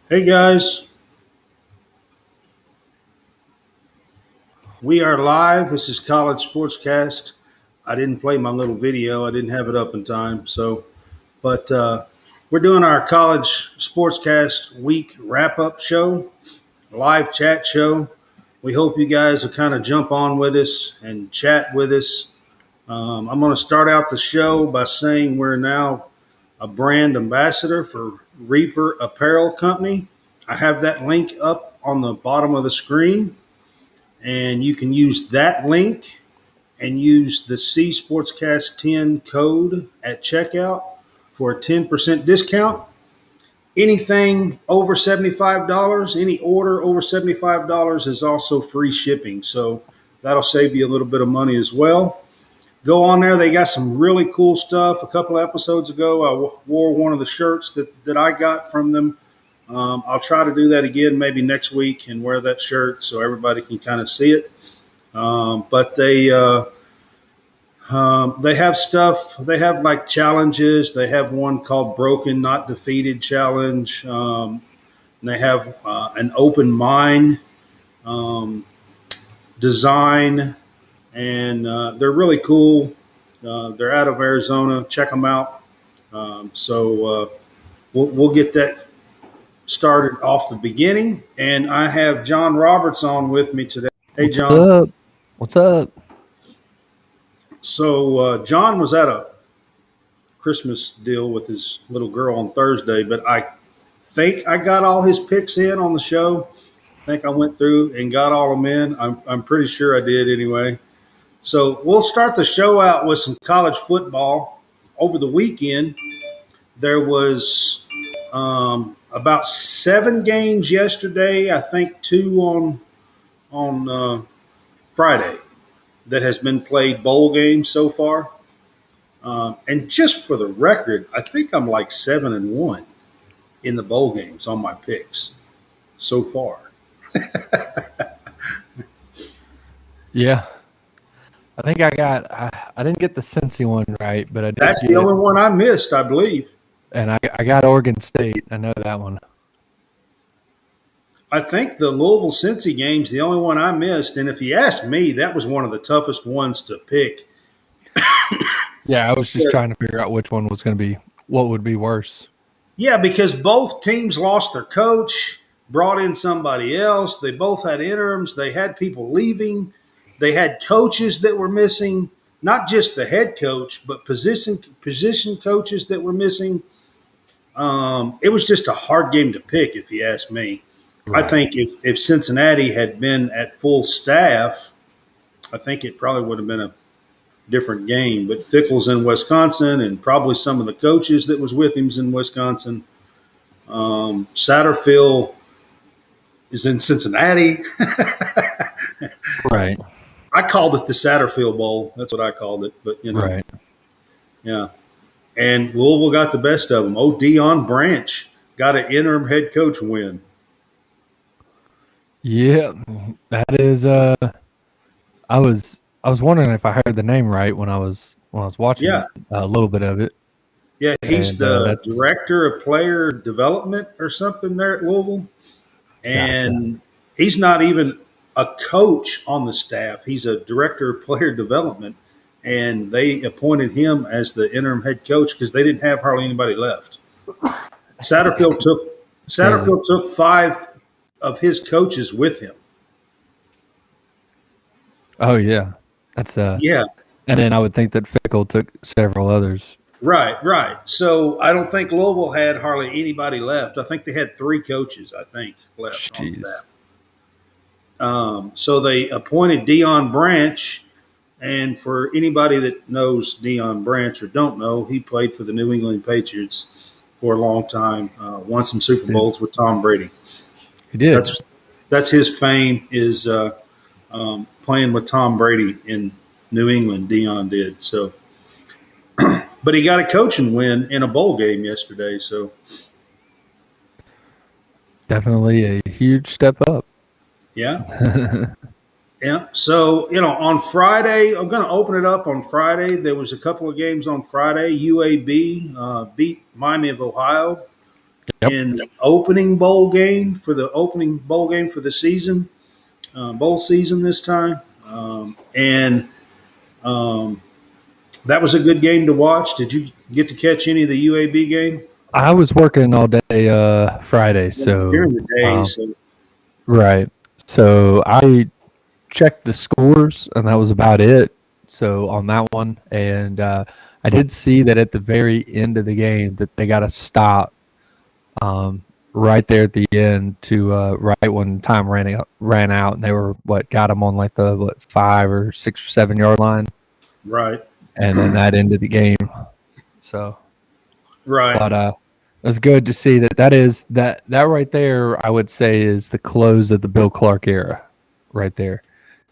Hey guys, we are live. This is College Sportscast. I didn't play my little video. I didn't have it up in time. But we're doing our College Sportscast week wrap up show, live chat show. We hope you guys will kind of jump on with us and chat with us. I'm going to start out the show by saying we're now a brand ambassador for Reaper Apparel Company. I have that link up on the bottom of the screen, and you can use that link and use the C Sportscast 10 code at checkout for a 10% discount. Anything over $75, any order over $75 is also free shipping. So that'll save you a little bit of money as well. Go on there. They got some really cool stuff. A couple of episodes ago, I wore one of the shirts that I got from them. I'll try to do that again maybe next week and wear that shirt so everybody can kind of see it. But they have stuff. They have like challenges. They have one called Broken Not Defeated Challenge. They have an open mind design, and they're really cool. They're out of Arizona. Check them out. We'll get that started off the beginning. And I have John Roberts on with me today. Hey, John. What's up? What's up? So John was at a Christmas deal with his little girl on Thursday, but I think I got all his picks in on the show. I think I went through and got all of them in. I'm pretty sure I did anyway. So we'll start the show out with some college football. Over the weekend, there was about 7 games yesterday. I think 2 on Friday that has been played, bowl games so far. And just for the record, I think I'm like 7-1 in the bowl games on my picks so far. Yeah, I think I didn't get the Cincy one right, but I did. That's the only one I missed, I believe. And I got Oregon State. I know that one. I think the Louisville Cincy game's the only one I missed. And if you ask me, that was one of the toughest ones to pick. Yeah, I was just trying to figure out which one was going to be what would be worse. Yeah, because both teams lost their coach, brought in somebody else. They both had interims. They had people leaving. They had coaches that were missing, not just the head coach, but position coaches that were missing. It was just a hard game to pick, if you ask me. Right. I think if Cincinnati had been at full staff, I think it probably would have been a different game. But Fickell's in Wisconsin, and probably some of the coaches that was with him's in Wisconsin. Satterfield is in Cincinnati. Right. I called it the Satterfield Bowl. That's what I called it. But, right. Yeah. And Louisville got the best of them. Deion Branch got an interim head coach win. Yeah, that is. I was wondering if I heard the name right when I was watching a little bit of it. Yeah, he's the director of player development or something there at Louisville, and he's not even a coach on the staff. He's a director of player development, and they appointed him as the interim head coach because they didn't have hardly anybody left. Satterfield took 5 of his coaches with him. Oh yeah, that's yeah. And then I would think that Fickell took several others. Right. So I don't think Louisville had hardly anybody left. I think they had 3 coaches. Left on staff. So they appointed Deion Branch, and for anybody that knows Deion Branch or don't know, he played for the New England Patriots for a long time. Won some Super Bowls with Tom Brady. He did. That's his fame is playing with Tom Brady in New England. Deion did so, but he got a coaching win in a bowl game yesterday. So definitely a huge step up. Yeah. Yeah. So, on Friday, I'm going to open it up on Friday. There was a couple of games on Friday. UAB beat Miami of Ohio Yep. in the opening bowl game for the season, bowl season this time, and that was a good game to watch. Did you get to catch any of the UAB game? I was working all day Friday, so during the day. So right. So I checked the scores, and that was about it. So on that one, and I did see that at the very end of the game that they got a stop right there at the end to right when time ran out, and they were got them on like the 5 or 6 or 7 yard line, right, and then that ended the game. So right, but it was good to see that right there. I would say is the close of the Bill Clark era, right there.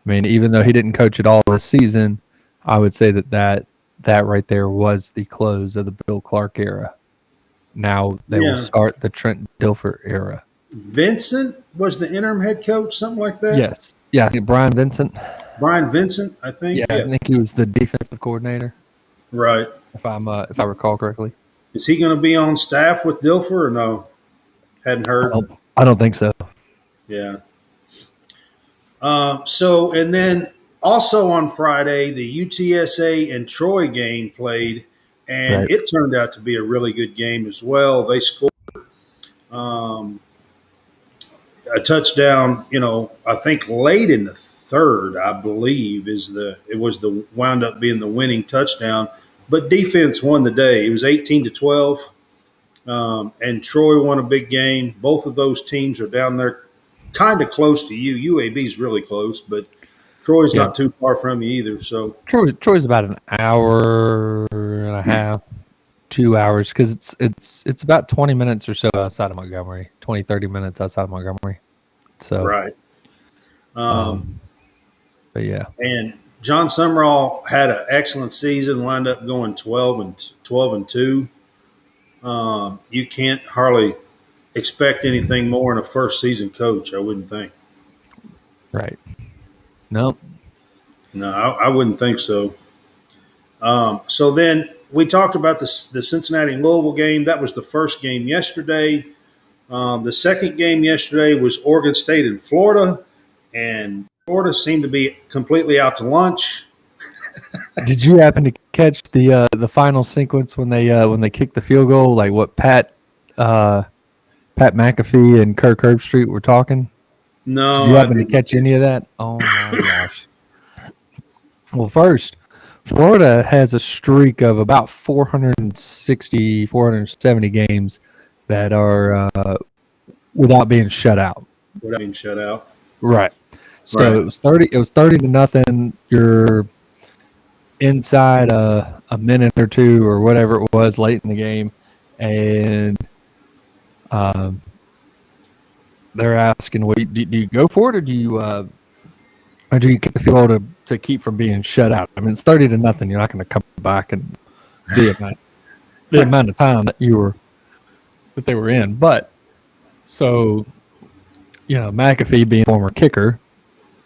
I mean, even though he didn't coach at all this season, I would say that right there was the close of the Bill Clark era. Now they will start the Trent Dilfer era. Vincent was the interim head coach, something like that? Yes. Yeah, Brian Vincent. Brian Vincent, I think. Yeah, I think he was the defensive coordinator. Right. If I recall correctly. Is he going to be on staff with Dilfer or no? Hadn't heard. I don't think so. Yeah. So, and then also on Friday, the UTSA and Troy game played, and it turned out to be a really good game as well. They scored a touchdown, I think late in the third, I believe, wound up being the winning touchdown. But defense won the day. It was 18-12, and Troy won a big game. Both of those teams are down there kind of close to you. UAB's really close, but Troy's not too far from you either. So Troy's about an hour and a half, 2 hours, because it's about 20 minutes or so outside of Montgomery, 20, 30 minutes outside of Montgomery. So right. But yeah. And John Summerall had an excellent season, wound up going 12-2. You can't hardly expect anything more in a first season coach, I wouldn't think. Right. No, I wouldn't think so. So then we talked about the Cincinnati Louisville game. That was the first game yesterday. The second game yesterday was Oregon State and Florida, and Florida seemed to be completely out to lunch. Did you happen to catch the final sequence when they kicked the field goal? Like what Pat McAfee and Kirk Herbstreit were talking? No. Did you happen to catch any of that? Oh my gosh. Well, first, Florida has a streak of about 460, 470 games that are without being shut out. Without being shut out. Right. So it was 30-0. You're inside a minute or two or whatever it was late in the game, and they're asking, "Well, do you go for it, or do you kick the field goal to keep from being shut out?" I mean, it's 30-0. You're not going to come back and the amount of time that they were in. But so, McAfee being a former kicker,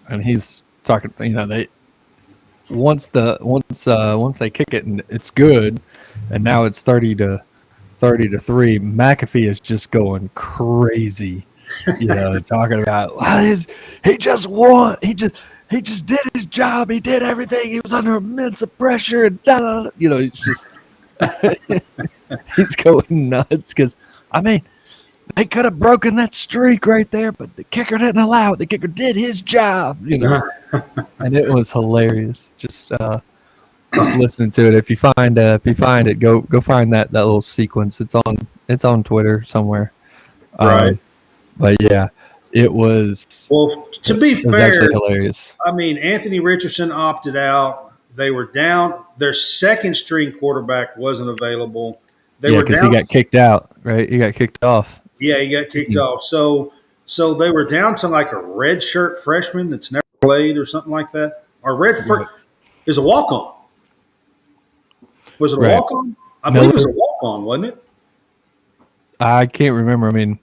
and he's talking. They once they kick it and it's good, and now it's 30-3. McAfee is just going crazy. Talking about he just won. He just did his job. He did everything. He was under immense pressure and it's just he's going nuts because they could have broken that streak right there, but the kicker didn't allow it. The kicker did his job, and it was hilarious. Just listening to it. If you find it, go find that little sequence. It's on Twitter somewhere. Right. But yeah, it was. Well, to be fair, hilarious. I mean, Anthony Richardson opted out. They were down. Their second string quarterback wasn't available. They were because down. He got kicked out, right? He got kicked off. Yeah, he got kicked off. So they were down to like a redshirt freshman that's never played or something like that. Or is a walk on. Was it a walk on? I believe it was a walk on, wasn't it? I can't remember. I mean,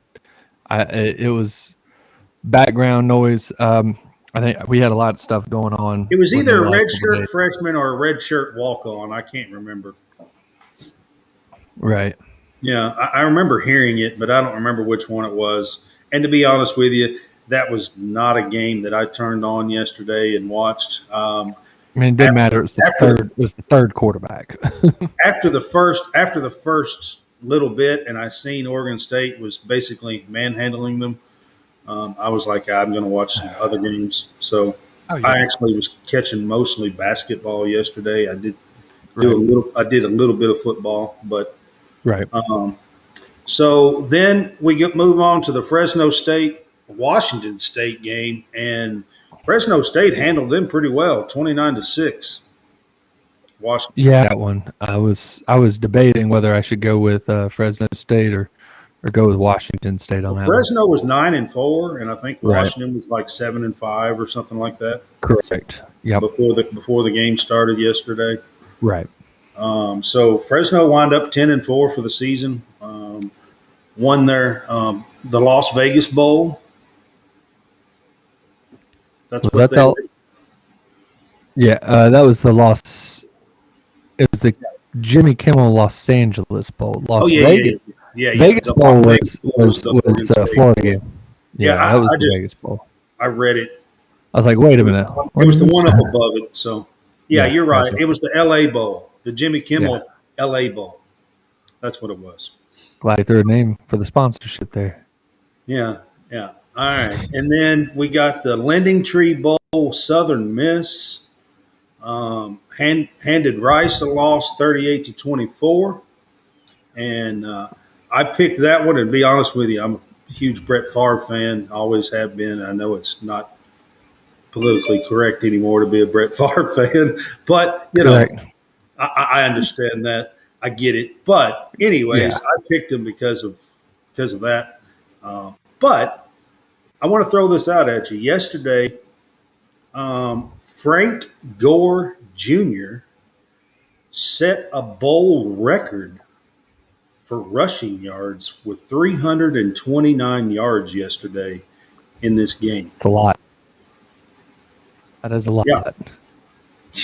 it was background noise. I think we had a lot of stuff going on. It was either a redshirt freshman or a redshirt walk on. I can't remember. Right. Yeah, I remember hearing it, but I don't remember which one it was. And to be honest with you, that was not a game that I turned on yesterday and watched. I mean, it didn't After matter. It was the after third. It was the third quarterback. after the first little bit, and I seen Oregon State was basically manhandling them. I was like, I'm going to watch some other games. So Oh I yeah, actually was catching mostly basketball yesterday. I did do a right, little. I did a little bit of football, but right. so then we move on to the Fresno State Washington State game, and Fresno State handled them pretty well, 29-6. Washington. Yeah, that one. I was debating whether I should go with Fresno State or go with Washington State on Well, that one. Fresno was 9-4, and I think Right. Washington was like 7-5 or something like that Correct. Yep. before the game started yesterday. Right. So Fresno wound up 10-4 for the season. Won the Las Vegas Bowl. That's Was what that they. the? Yeah, that was the Los. It was the Jimmy Kimmel Los Angeles Bowl. Oh Las yeah, Vegas. yeah. Vegas The Bowl Las was Vegas Bowl was the Oregon State. Florida game. Yeah, Yeah, that was I the just Vegas Bowl. I read it. I was like, wait a minute. It was the one up above it. So yeah, Yeah, you're right. gotcha. It was the L.A. Bowl, the Jimmy Yeah, Kimmel L.A. Bowl. That's what it was. glad I threw a name for the sponsorship there. Yeah, yeah. All right, and then we got the Lending Tree Bowl. Southern Miss handed Rice a loss, 38-24, and I picked that one. And to be honest with you, I'm a huge Brett Favre fan. Always have been. I know it's not politically correct anymore to be a Brett Favre fan, but Correct. I understand that. I get it. But Yeah. anyways, I picked him because of that. But I want to throw this out at you. Yesterday, Frank Gore Jr. set a bowl record for rushing yards with 329 yards yesterday in this game. It's a lot. That is a lot. Yeah.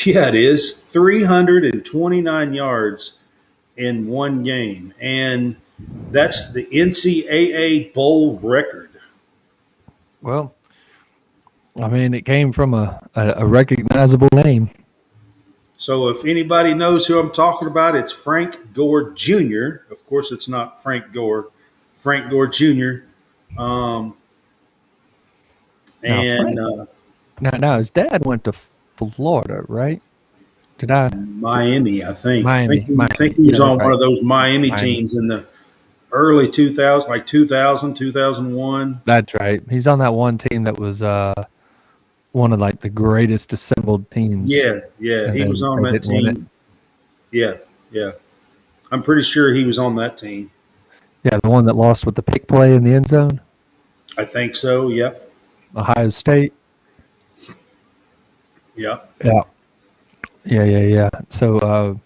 Yeah, it is. 329 yards in one game. And that's the NCAA bowl record. Well, I mean, it came from a recognizable name. So if anybody knows who I'm talking about, it's Frank Gore Jr. Of course, it's not Frank Gore. Frank Gore Jr. Now, And Now his dad went to Florida, right? Did I? Miami, I think. Miami. I think he was Yeah, on right. one of those Miami Miami. teams in the early 2000s, like 2000, 2001. That's right. He's on that one team that was one of like the greatest assembled teams. Yeah, And he then was on they that didn't win it. team. Yeah. I'm pretty sure he was on that team. Yeah, the one that lost with the pick play in the end zone. I think so. Yep. Ohio State. Yep. Yeah. So,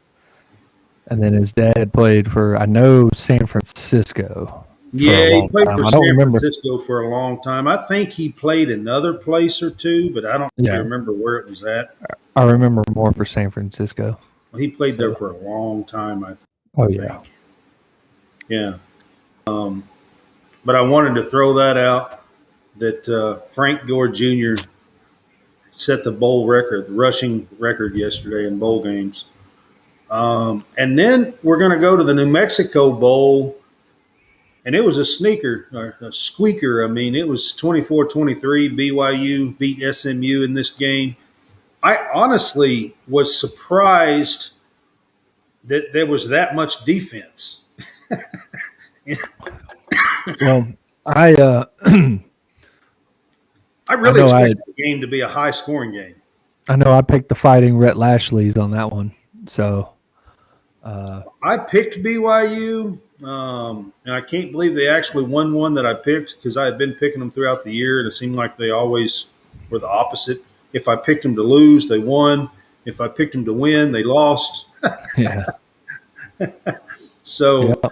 and then his dad played for, I know, San Francisco. Yeah, he long played time. for I don't San remember. Francisco for a long time. I think he played another place or two, but I don't Yeah. remember where it was at. I remember more for San Francisco. He played there for a long time, I think. Oh yeah. Yeah. But I wanted to throw that out that Frank Gore Jr. set the bowl record, the rushing record yesterday in bowl games. And then we're going to go to the New Mexico Bowl, and it was a squeaker. I mean, it was 24-23. BYU beat SMU in this game. I honestly was surprised that there was that much defense. Well, I I really I know expected the game to be a high-scoring game. know I picked the Fighting Rhett Lashleys on that one. So I picked BYU, and I can't believe they actually won one that I picked because I had been picking them throughout the year, and it seemed like they always were the opposite. If I picked them to lose, they won. If I picked them to win, they lost. yeah. So Yeah.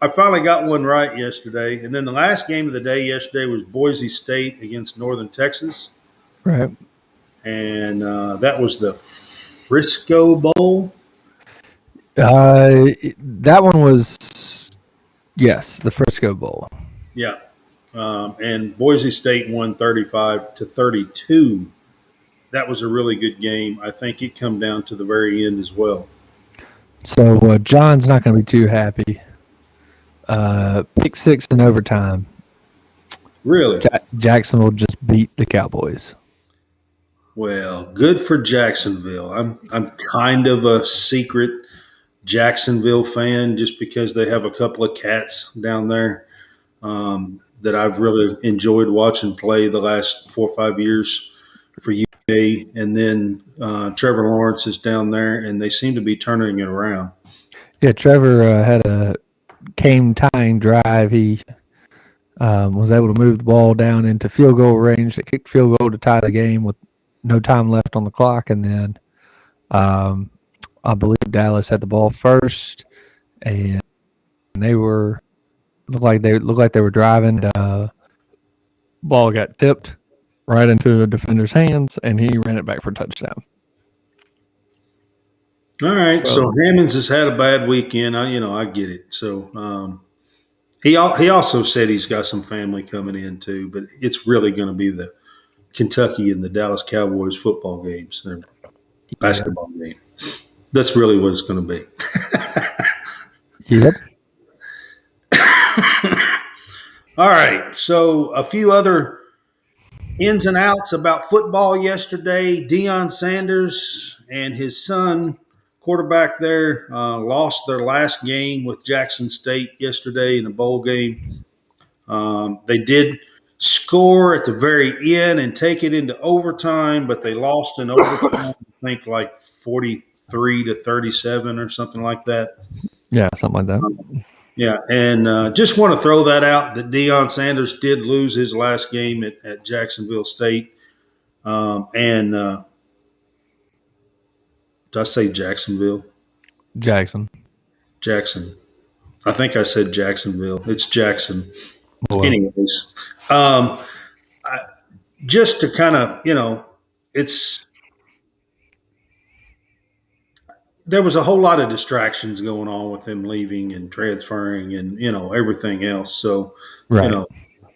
I finally got one right yesterday. And then the last game of the day yesterday was Boise State against Northern Texas. Right. And that was the Frisco Bowl. That one was Yes, the Frisco Bowl. Yeah. And Boise State won 35-32. That was a really good game. I think it come down to the very end as well. So John's not going to be too happy. Pick six in overtime. Really? Jacksonville just beat the Cowboys. Well, good for Jacksonville. I'm kind of a secret Jacksonville fan just because they have a couple of cats down there that I've really enjoyed watching play the last 4 or 5 years for UK. And then Trevor Lawrence is down there, and they seem to be turning it around. Yeah, Trevor had a game-tying drive. He was able to move the ball down into field goal range. They kicked field goal to tie the game with no time left on the clock, and then I believe Dallas had the ball first, and they looked like they were driving. Ball got tipped right into a defender's hands, and he ran it back for a touchdown. All right, so Hammonds has had a bad weekend. I get it. So he also said he's got some family coming in too, but it's really going to be the Kentucky and the Dallas Cowboys football games or basketball game. That's really what it's going to be. Yep. All right, so a few other ins and outs about football yesterday. Deion Sanders and his son, quarterback there, lost their last game with Jackson State yesterday in a bowl game. They did score at the very end and take it into overtime, but they lost in overtime, I think like 43-37 or something like that. Yeah, something like that. Yeah, and just want to throw that out that Deion Sanders did lose his last game at Jacksonville State. Did I say Jacksonville? Jackson. I think I said Jacksonville. It's Jackson. Boy. Anyways, just to kind of, there was a whole lot of distractions going on with them leaving and transferring and, everything else. So, right.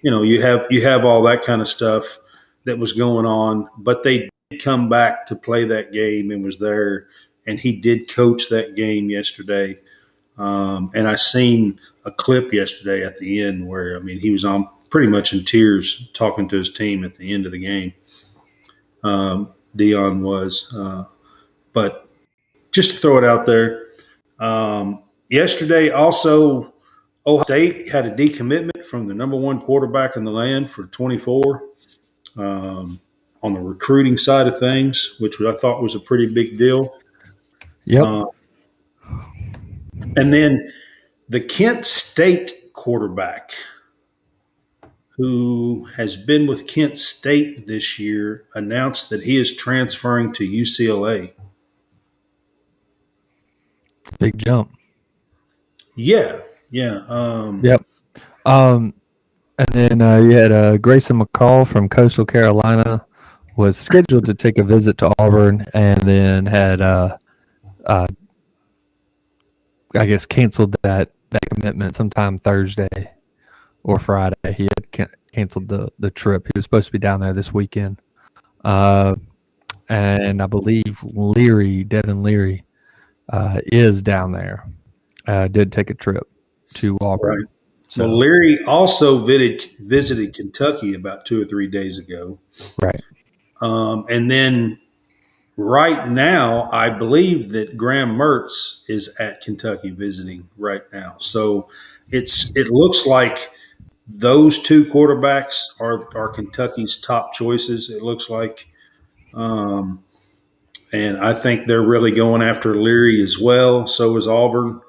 you have all that kind of stuff that was going on, but they did come back to play that game and was there, and he did coach that game yesterday. And I seen a clip yesterday at the end where, he was on pretty much in tears talking to his team at the end of the game. Deion was, but just to throw it out there. Yesterday also, Ohio State had a decommitment from the number one quarterback in the land for 24 on the recruiting side of things, which I thought was a pretty big deal. Yep. And then the Kent State quarterback, who has been with Kent State this year, announced that he is transferring to UCLA. It's a big jump. Yeah. Yep. And then you had Grayson McCall from Coastal Carolina was scheduled to take a visit to Auburn, and then had I guess canceled that commitment sometime Thursday or Friday. He had canceled the trip. He was supposed to be down there this weekend. And I believe Devin Leary, is down there. Did take a trip to Auburn. Right. So well, Leary also visited Kentucky about 2 or 3 days ago. Right. And then right now, I believe that Graham Mertz is at Kentucky visiting right now. So it looks like those two quarterbacks are Kentucky's top choices, it looks like. And I think they're really going after Leary as well. So is Auburn.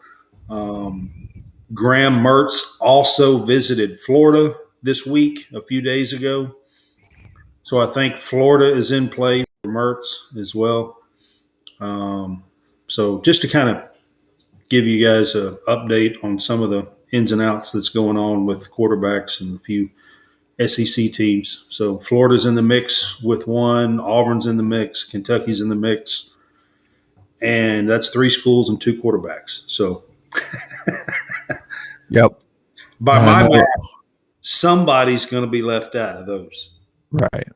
Graham Mertz also visited Florida this week, a few days ago. So I think Florida is in play for Mertz as well. So just to kind of give you guys an update on some of the ins and outs that's going on with quarterbacks and a few SEC teams. So Florida's in the mix with one, Auburn's in the mix, Kentucky's in the mix, and that's 3 schools and 2 quarterbacks. So Yep. By I my know. math, somebody's going to be left out of those. Right.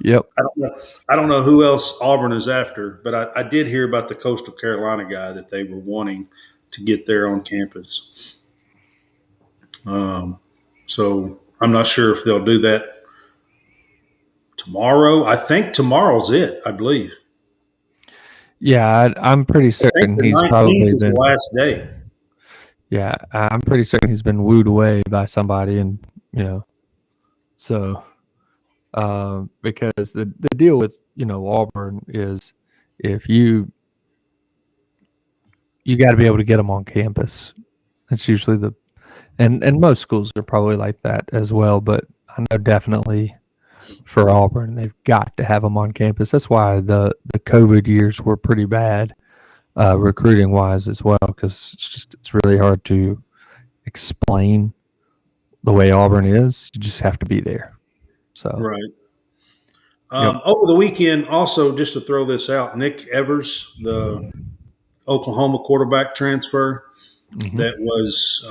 Yep. I don't know who else Auburn is after, but I did hear about the Coastal Carolina guy that they were wanting to get there on campus. So I'm not sure if they'll do that tomorrow. I think tomorrow's it, I believe. Yeah, I'm pretty I think certain the he's 19th probably is the been. last day. Yeah, I'm pretty certain he's been wooed away by somebody, and so because the deal with Auburn is if you got to be able to get them on campus. That's usually and most schools are probably like that as well, but I know definitely for Auburn they've got to have them on campus. That's why the COVID years were pretty bad recruiting wise as well, because it's really hard to explain the way Auburn is. You just have to be there. So Right. yep. Over the weekend, also, just to throw this out, Nick Evers, the Oklahoma quarterback transfer, Hmm. that was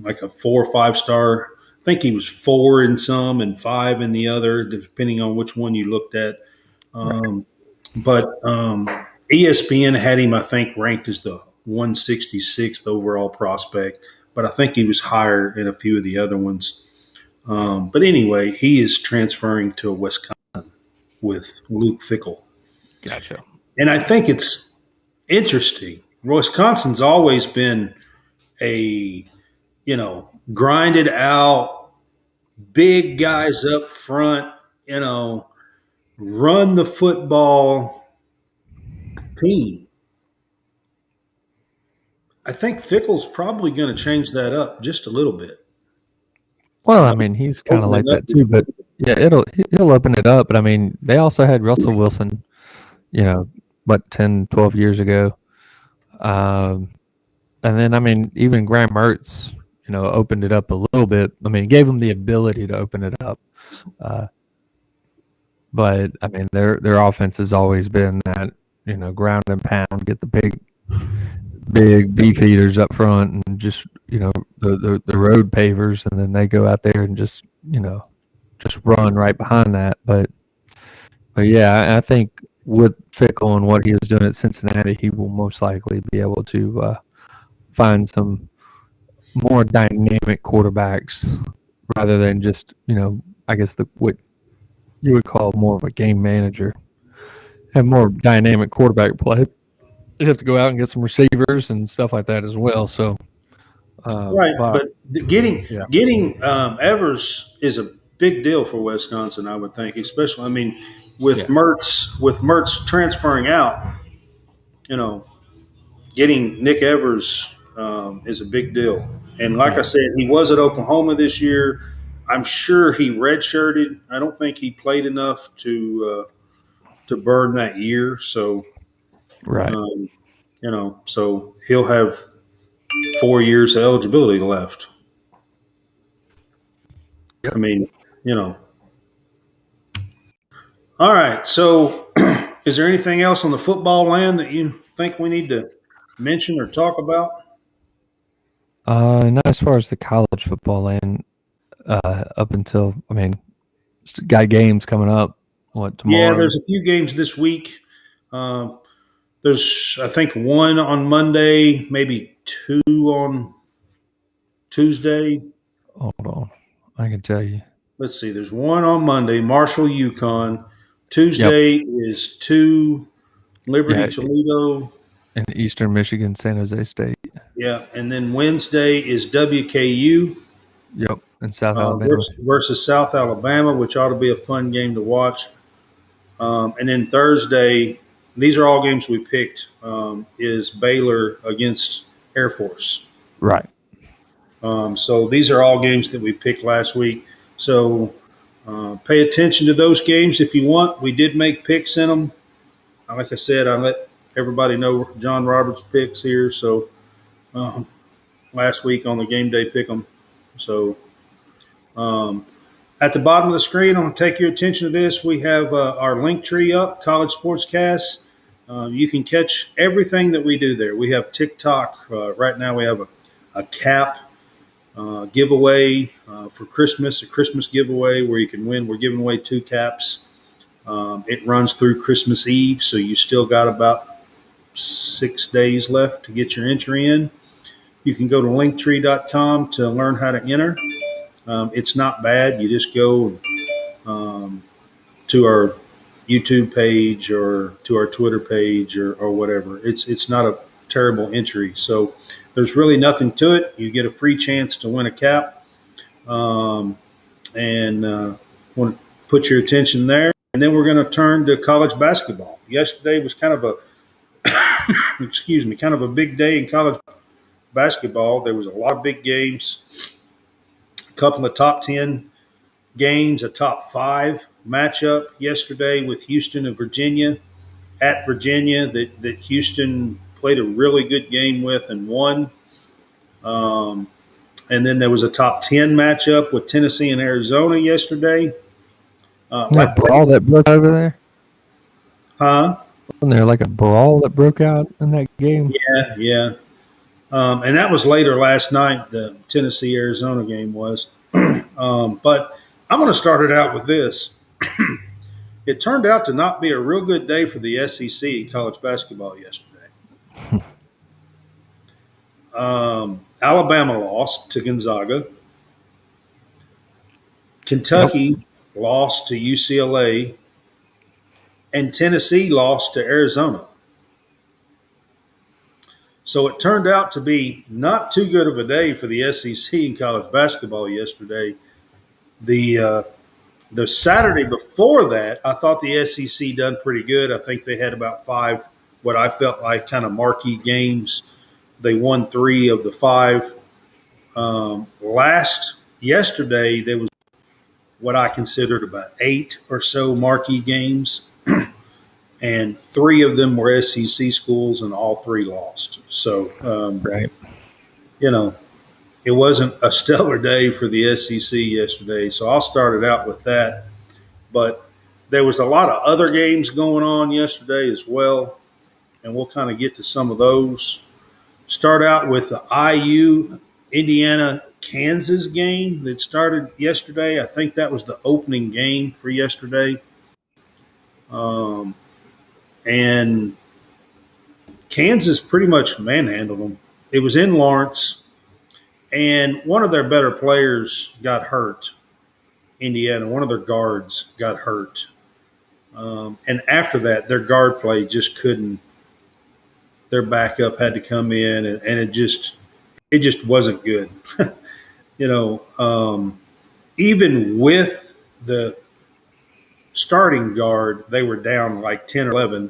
like a 4 or 5 star. I think he was 4 in some and 5 in the other, depending on which one you looked at. Right. Um, but ESPN had him, I think, ranked as the 166th overall prospect, but I think he was higher in a few of the other ones. But anyway, he is transferring to Wisconsin with Luke Fickle. Gotcha. And I think it's interesting. Wisconsin's always been a, grinded out, big guys up front, run the football team. I think Fickle's probably going to change that up just a little bit. Well, I mean, he's kind of like Opening up. that too, but yeah, he'll open it up. But I mean, they also had Russell Wilson, what 10, 12 years ago. Um, and then I mean, even Graham Mertz, opened it up a little bit. I mean, gave him the ability to open it up. Uh, but I mean, their offense has always been that ground and pound, get the big beef eaters up front, and just the road pavers, and then they go out there and just run right behind that. But yeah, I think with Fickle and what he was doing at Cincinnati, he will most likely be able to find some more dynamic quarterbacks rather than just I guess what you would call more of a game manager. Have more dynamic quarterback play. You have to go out and get some receivers and stuff like that as well. So, Right, but getting yeah, getting Evers is a big deal for Wisconsin, I would think. Especially, I mean, with yeah, Mertz transferring out, you know, getting Nick Evers is a big deal. And like I yeah, said, he was at Oklahoma this year. I'm sure he redshirted. I don't think he played enough to burn that year. So right. um, so he'll have 4 years of eligibility left. I mean, you know. All right. So, is there anything else on the football land that you think we need to mention or talk about? Not as far as the college football land. Up until I mean, got games coming up. What Yeah, tomorrow? there's a few games this week. Uh, there's, I think, one on Monday, maybe two on Tuesday. Hold on, I can tell you. Let's see. There's one on Monday, Marshall, Yukon. Yep. Tuesday is two, Liberty, Yeah, Toledo. in Eastern Michigan, San Jose State. Yeah, and then Wednesday is WKU Yep, in South Alabama. versus South Alabama, which ought to be a fun game to watch. And then Thursday, these are all games we picked, is Baylor against Air Force. Right. So these are all games that we picked last week. So pay attention to those games if you want. We did make picks in them. Like I said, I let everybody know John Roberts' picks here. So last week on the game day pick 'em. So at the bottom of the screen, I'm going to take your attention to this. We have our link tree up, College Sportscast. You can catch everything that we do there. We have TikTok. Right now we have a cap giveaway for Christmas, a Christmas giveaway where you can win. We're giving away 2 caps. It runs through Christmas Eve, so you still got about 6 days left to get your entry in. You can go to linktree.com to learn how to enter. It's not bad. You just go to our YouTube page or to our Twitter page or whatever. It's not a terrible entry. So there's really nothing to it. You get a free chance to win a cap, and want to put your attention there. And then we're going to turn to college basketball. Yesterday was kind of a kind of a big day in college basketball. There was a lot of big games, a couple of top 10 games, a top 5 matchup yesterday with Houston and Virginia at Virginia that Houston played a really good game with and won. And then there was a top 10 matchup with Tennessee and Arizona yesterday. That brawl that broke over there? Huh? Wasn't there like a brawl that broke out in that game? Yeah. And that was later last night, the Tennessee-Arizona game was. But I'm going to start it out with this. It turned out to not be a real good day for the SEC in college basketball yesterday. Alabama lost to Gonzaga. Kentucky lost to UCLA. And Tennessee lost to Arizona. So it turned out to be not too good of a day for the SEC in college basketball yesterday. The Saturday before that, I thought the SEC done pretty good. I think they had about 5 what I felt like kind of marquee games. They won 3 of the 5. Yesterday, there was what I considered about 8 or so marquee games. And 3 of them were SEC schools, and all 3 lost. So, right. It wasn't a stellar day for the SEC yesterday. So I'll start it out with that. But there was a lot of other games going on yesterday as well, and we'll kind of get to some of those. Start out with the IU Indiana-Kansas game that started yesterday. I think that was the opening game for yesterday. And Kansas pretty much manhandled them. It was in Lawrence, and one of their better players got hurt. Indiana, one of their guards got hurt. And after that, their guard play just couldn't. Their backup had to come in, and it just wasn't good. Even with the starting guard, they were down like 10 or 11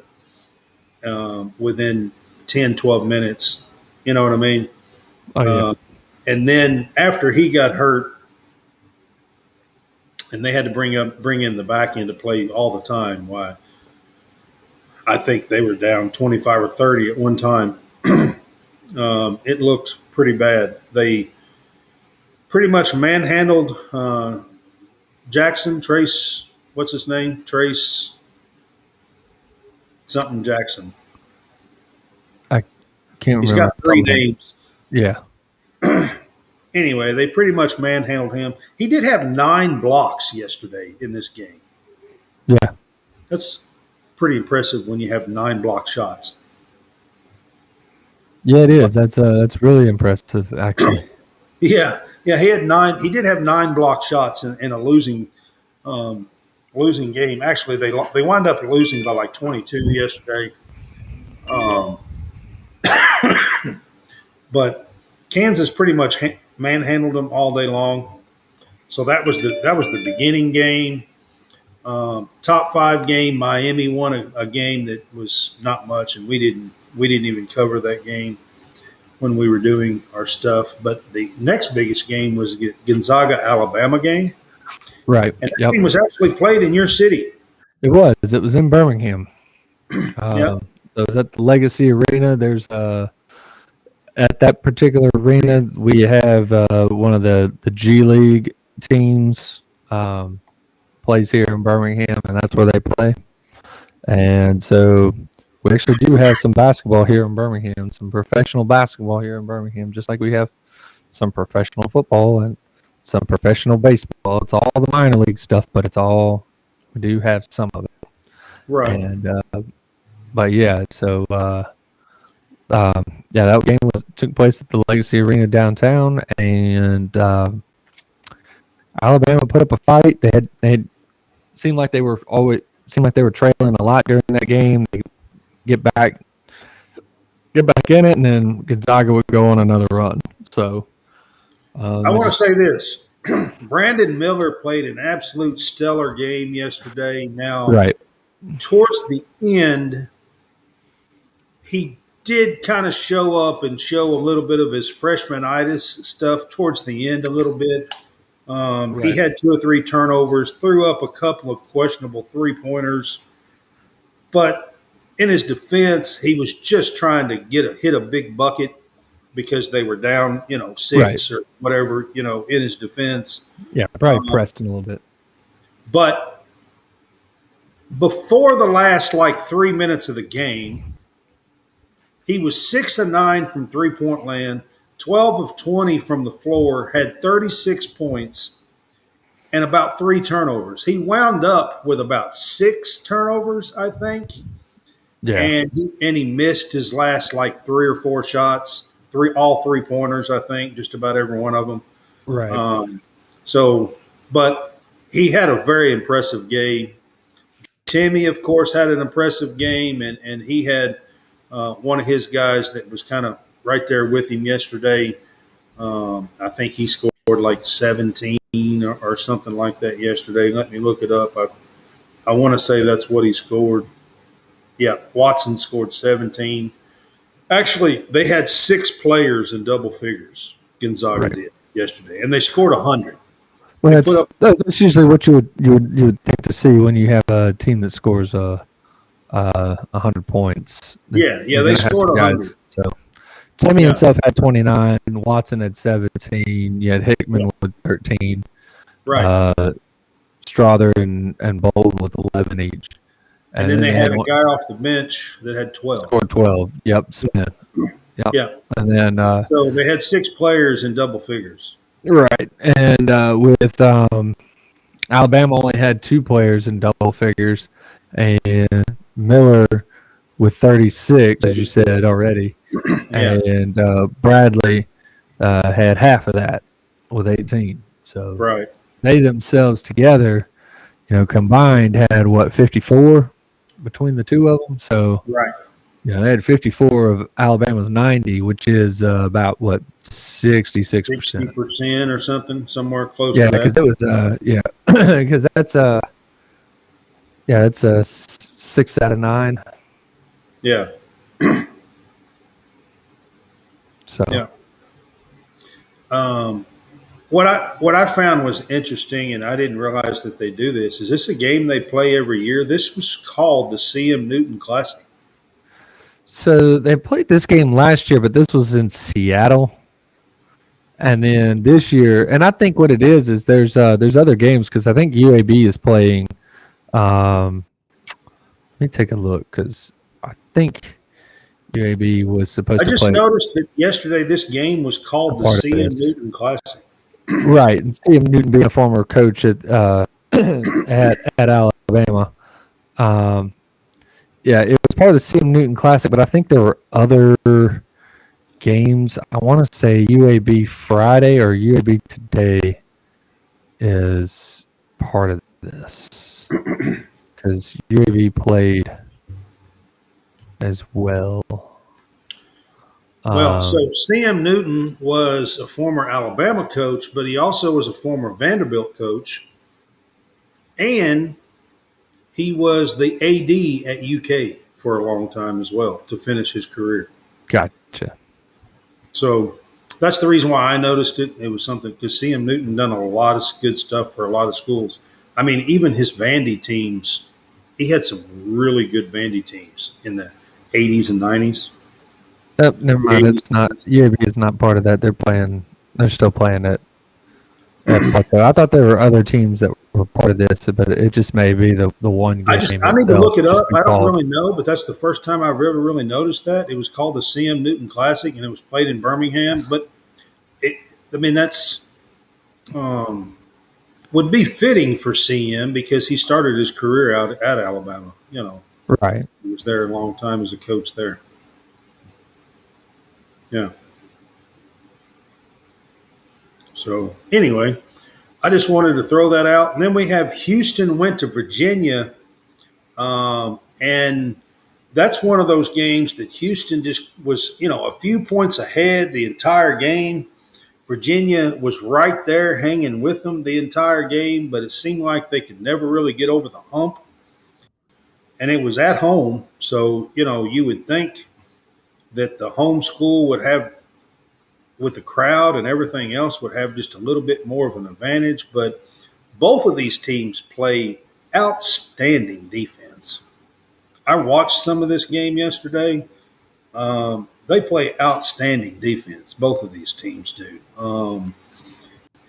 within 10, 12 minutes. You know what I mean? Oh, yeah. And then after he got hurt, and they had to bring in the back end to play all the time. Why? I think they were down 25 or 30 at one time. It looked pretty bad. They pretty much manhandled Jackson, Trace. What's his name? Trace something Jackson. I can't remember. He's got 3 names. Yeah. Anyway, they pretty much manhandled him. He did have 9 blocks yesterday in this game. Yeah. That's pretty impressive when you have 9 block shots. Yeah, it is. That's really impressive, actually. Yeah. He had 9. He did have 9 block shots in a losing game. Actually, they wound up losing by like 22 yesterday. But Kansas pretty much manhandled them all day long. So that was the beginning game. Top 5 game, Miami won a game that was not much, and we didn't even cover that game when we were doing our stuff. But the next biggest game was the Gonzaga-Alabama game. Right. And that game was actually played in your city. It was. It was in Birmingham. Yep. So it was at the Legacy Arena. There's at that particular arena, we have one of the G League teams plays here in Birmingham, and that's where they play. And so We actually do have some basketball here in Birmingham, some professional basketball here in Birmingham, just like we have some professional football and some professional baseball. It's all the minor league stuff, but we do have some of it. Right. And but yeah, so that game took place at the Legacy Arena downtown, and Alabama put up a fight. They had seemed like they were trailing a lot during that game. They get back in it, and then Gonzaga would go on another run. So I want to say this. Brandon Miller played an absolute stellar game yesterday. Now, right. Towards the end, he did kind of show up and show a little bit of his freshmanitis stuff towards the end a little bit. Right. He had 2 or 3 turnovers, threw up a couple of questionable 3-pointers. But in his defense, he was just trying to hit a big bucket because they were down, 6 Right. or whatever, in his defense. Yeah, probably pressed him a little bit. But before the last 3 minutes of the game, he was 6 of 9 from three-point land, 12 of 20 from the floor, had 36 points, and about 3 turnovers. He wound up with about 6 turnovers, I think. Yeah. And he missed his last 3 or 4 shots, all 3-pointers, I think, just about every one of them. Right. But he had a very impressive game. Timmy, of course, had an impressive game, and he had one of his guys that was kind of right there with him yesterday. I think he scored 17 or something like that yesterday. Let me look it up. I want to say that's what he scored. Yeah, Watson scored 17. Actually, they had 6 players in double figures, Gonzaga did yesterday, and they scored 100. Well, that's usually what you would think to see when you have a team that scores 100 points. Yeah, they scored 100. So Timmy himself had 29, Watson had 17, you had Hickman with 13, right? Strother and Bolden with 11 each. And then they had a guy off the bench that had 12. Scored 12. Yep, Smith. Yep. Yeah. And then so they had 6 players in double figures. Right. And with Alabama only had 2 players in double figures, and Miller with 36, as you said already, and Bradley had half of that with 18. So they themselves together, combined had 54 between the two of them. So they had 54 of Alabama's 90, which is about 66%. 60% or something, somewhere close to that. Yeah, because it was because it's a 6 out of 9. Yeah. So what I found was interesting, and I didn't realize that they do this. Is this a game they play every year? This was called the CM Newton Classic. So they played this game last year, but this was in Seattle. And then this year, and I think what it is there's other games, because I think UAB is playing. Let me take a look, because I think UAB was supposed to play. I just noticed that yesterday this game was called the CM Newton Classic. Right, and CM Newton being a former coach at Alabama. It was part of the CM Newton Classic, but I think there were other games. I want to say UAB Friday or UAB Today is part of this, because UAB played as well. So CM Newton was a former Alabama coach, but he also was a former Vanderbilt coach, and he was the AD at UK for a long time as well to finish his career. Gotcha. So that's the reason why I noticed it. It was something, because CM Newton done a lot of good stuff for a lot of schools. I mean, even his Vandy teams, he had some really good Vandy teams in the 80s and 90s. Never mind. It's not. UAB is not part of that. They're still playing at at Plateau. I thought there were other teams that were part of this, but it just may be the one game. I need to itself look it just up. been I don't called. really know, but that's the first time I've ever really noticed that. It was called the CM Newton Classic, and it was played in Birmingham. But that's would be fitting for CM because he started his career out at Alabama. Right. He was there a long time as a coach there. Yeah. So anyway, I just wanted to throw that out. And then we have Houston went to Virginia, and that's one of those games that Houston just was, a few points ahead the entire game. Virginia was right there hanging with them the entire game, but it seemed like they could never really get over the hump. And it was at home, so, you would think that the home school would have, with the crowd and everything else, would have just a little bit more of an advantage. But both of these teams play outstanding defense. I watched some of this game yesterday. They play outstanding defense. Both of these teams do.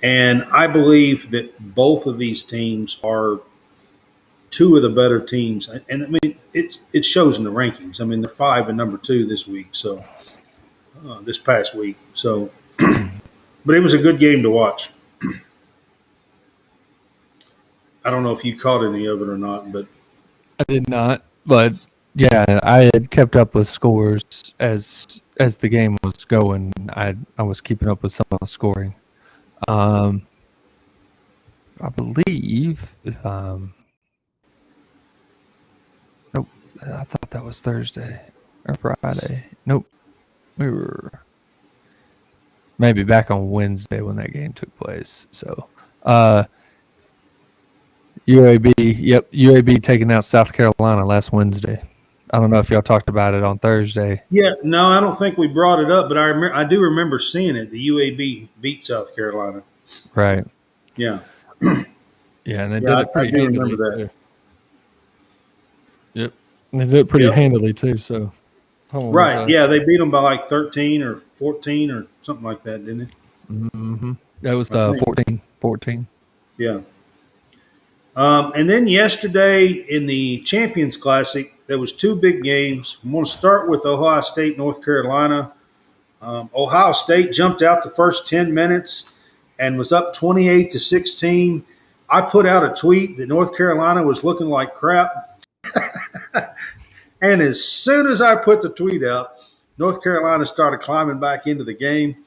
And I believe that both of these teams are two of the better teams. And I mean, it shows in the rankings. I mean, they're 5 and number 2 this week. So this past week. So, but it was a good game to watch. I don't know if you caught any of it or not, but I did not, but yeah, I had kept up with scores as the game was going. I was keeping up with some of the scoring. I believe. Nope. I thought that was Thursday or Friday. Nope. We were maybe back on Wednesday when that game took place. So, UAB, yep, UAB taking out South Carolina last Wednesday. I don't know if y'all talked about it on Thursday. yeah, no, I don't think we brought it up, but I do remember seeing it. The UAB beat South Carolina. Right. Yeah. Yeah, and they did it pretty I do handily. remember that. Too. Yep. And they did it pretty handily too. So, right. Yeah, they beat them by like 13 or 14 or something like that, didn't it? Mm-hmm. That was 14. Yeah. And then yesterday in the Champions Classic, there was 2 big games. I'm going to start with Ohio State, North Carolina. Ohio State jumped out the first 10 minutes and was up 28-16. I put out a tweet that North Carolina was looking like crap. And as soon as I put the tweet out, North Carolina started climbing back into the game.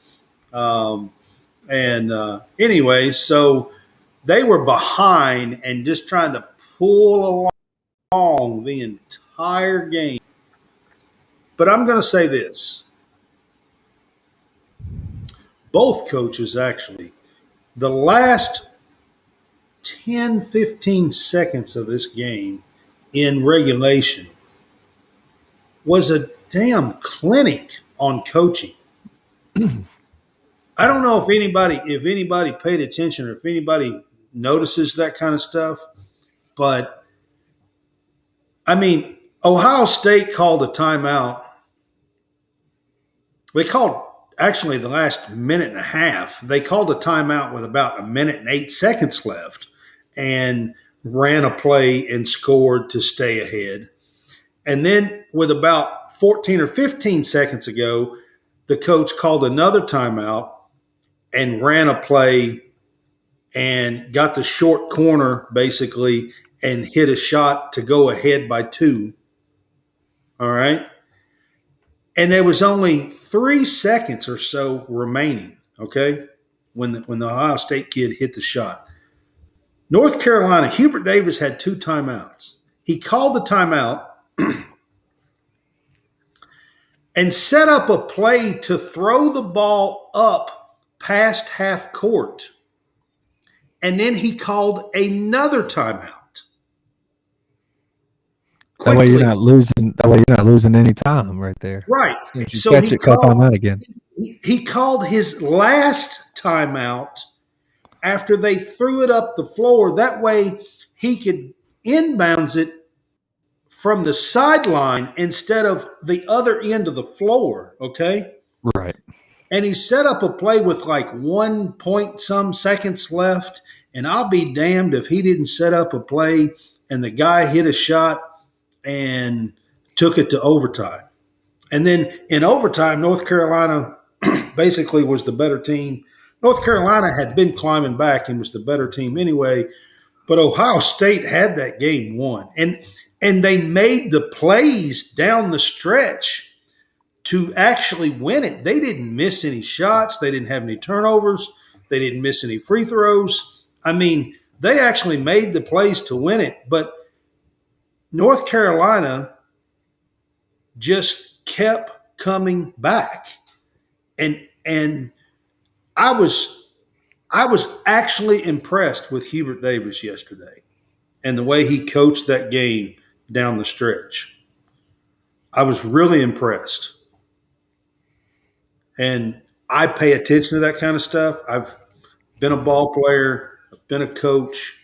Anyway, so they were behind and just trying to pull along the entire game. But I'm going to say this. Both coaches, actually, the last 10, 15 seconds of this game in regulation was a damn clinic on coaching. I don't know if anybody paid attention or if anybody notices that kind of stuff, but I mean, Ohio State called a timeout. They called actually the last minute and a half. They called a timeout with about a minute and 8 seconds left and ran a play and scored to stay ahead. And then with about 14 or 15 seconds ago, the coach called another timeout and ran a play and got the short corner basically and hit a shot to go ahead by 2. All right. And there was only 3 seconds or so remaining, okay, when the Ohio State kid hit the shot. North Carolina, Hubert Davis had 2 timeouts. He called the timeout and set up a play to throw the ball up past half court. And then he called another timeout. That way you're not losing any time right there. Right. So catch it, call timeout again. He called his last timeout after they threw it up the floor. That way he could inbounds it from the sideline instead of the other end of the floor, okay? Right. and he set up a play with like 1 point some seconds left. And I'll be damned if he didn't set up a play and the guy hit a shot and took it to overtime. And then in overtime, North Carolina basically was the better team. North Carolina had been climbing back and was the better team anyway, but Ohio State had that game won. And they made the plays down the stretch to actually win it. They didn't miss any shots. They didn't have any turnovers. They didn't miss any free throws. I mean, they actually made the plays to win it, but North Carolina just kept coming back. And I was actually impressed with Hubert Davis yesterday and the way he coached that game down the stretch. I was really impressed. And I pay attention to that kind of stuff. I've been a ball player, I've been a coach,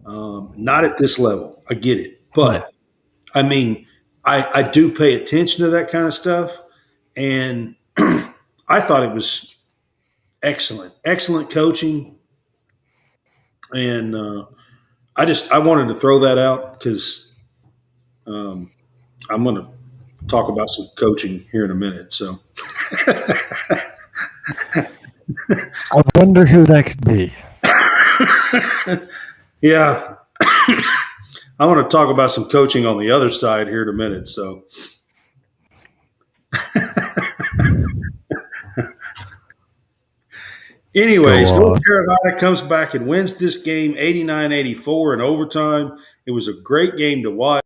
not at this level. I get it. But, I mean, I do pay attention to that kind of stuff. And I thought it was excellent coaching. And I wanted to throw that out because I'm going to talk about some coaching here in a minute. So I wonder who that could be. Yeah. I want to talk about some coaching on the other side here in a minute. So anyways, North Carolina comes back and wins this game 89-84 in overtime. It was a great game to watch.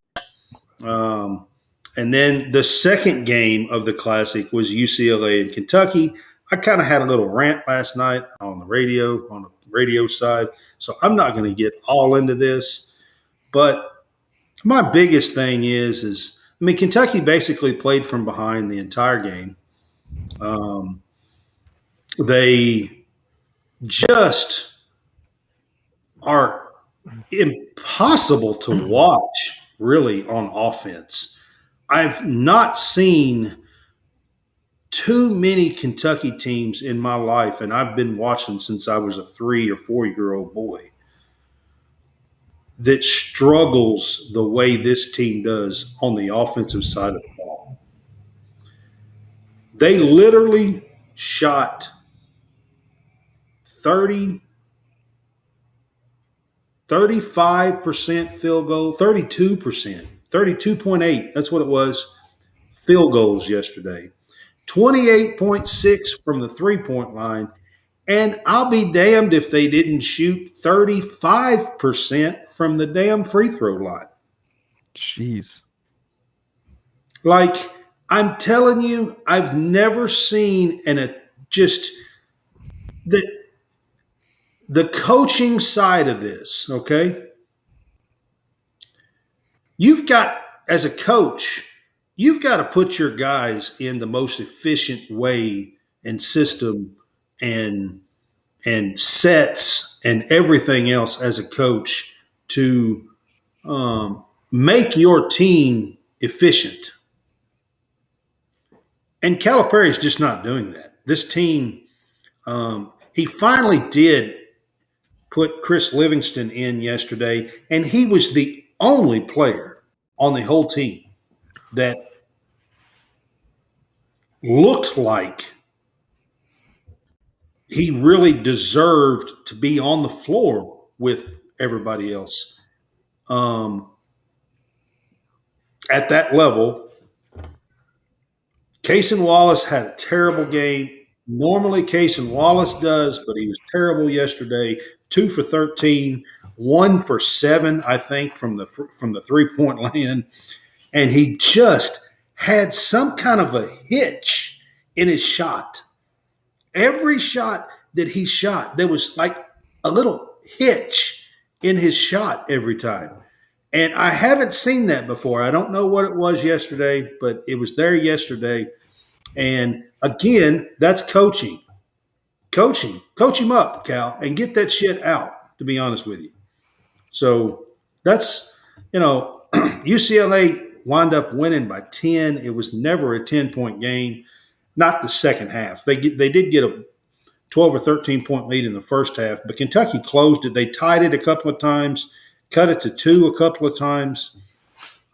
And then the second game of the Classic was UCLA and Kentucky. I kind of had a little rant last night on the radio side, so I'm not going to get all into this. But my biggest thing is Kentucky basically played from behind the entire game. They just are impossible to watch, really, on offense. I've not seen too many Kentucky teams in my life, and I've been watching since I was a 3 or 4-year-old boy, that struggles the way this team does on the offensive side of the ball. They literally shot 35% field goal, 32%, 32.8, that's what it was, field goals yesterday. 28.6 from the three-point line. And I'll be damned if they didn't shoot 35% from the damn free throw line. Jeez. Like, I'm telling you, I've never seen the coaching side of this, okay? You've got, as a coach, you've got to put your guys in the most efficient way and system and sets and everything else as a coach to make your team efficient. And Calipari is just not doing that. This team, he finally did put Chris Livingston in yesterday, and he was the only player on the whole team that looked like he really deserved to be on the floor with everybody else at that level. Cason Wallace had a terrible game. Normally, Cason Wallace does, but he was terrible yesterday. 2 for 13, 1 for 7, I think, from the three-point land. And he just had some kind of a hitch in his shot. Every shot that he shot, there was like a little hitch in his shot every time. And I haven't seen that before. I don't know what it was yesterday, but it was there yesterday. And again, that's coaching. Coaching. Coach him up, Cal, and get that shit out, to be honest with you. So that's, UCLA wound up winning by 10. It was never a 10-point game. not the second half. They did get a 12 or 13 point lead in the first half, but Kentucky closed it. They tied it a couple of times, cut it to 2 a couple of times.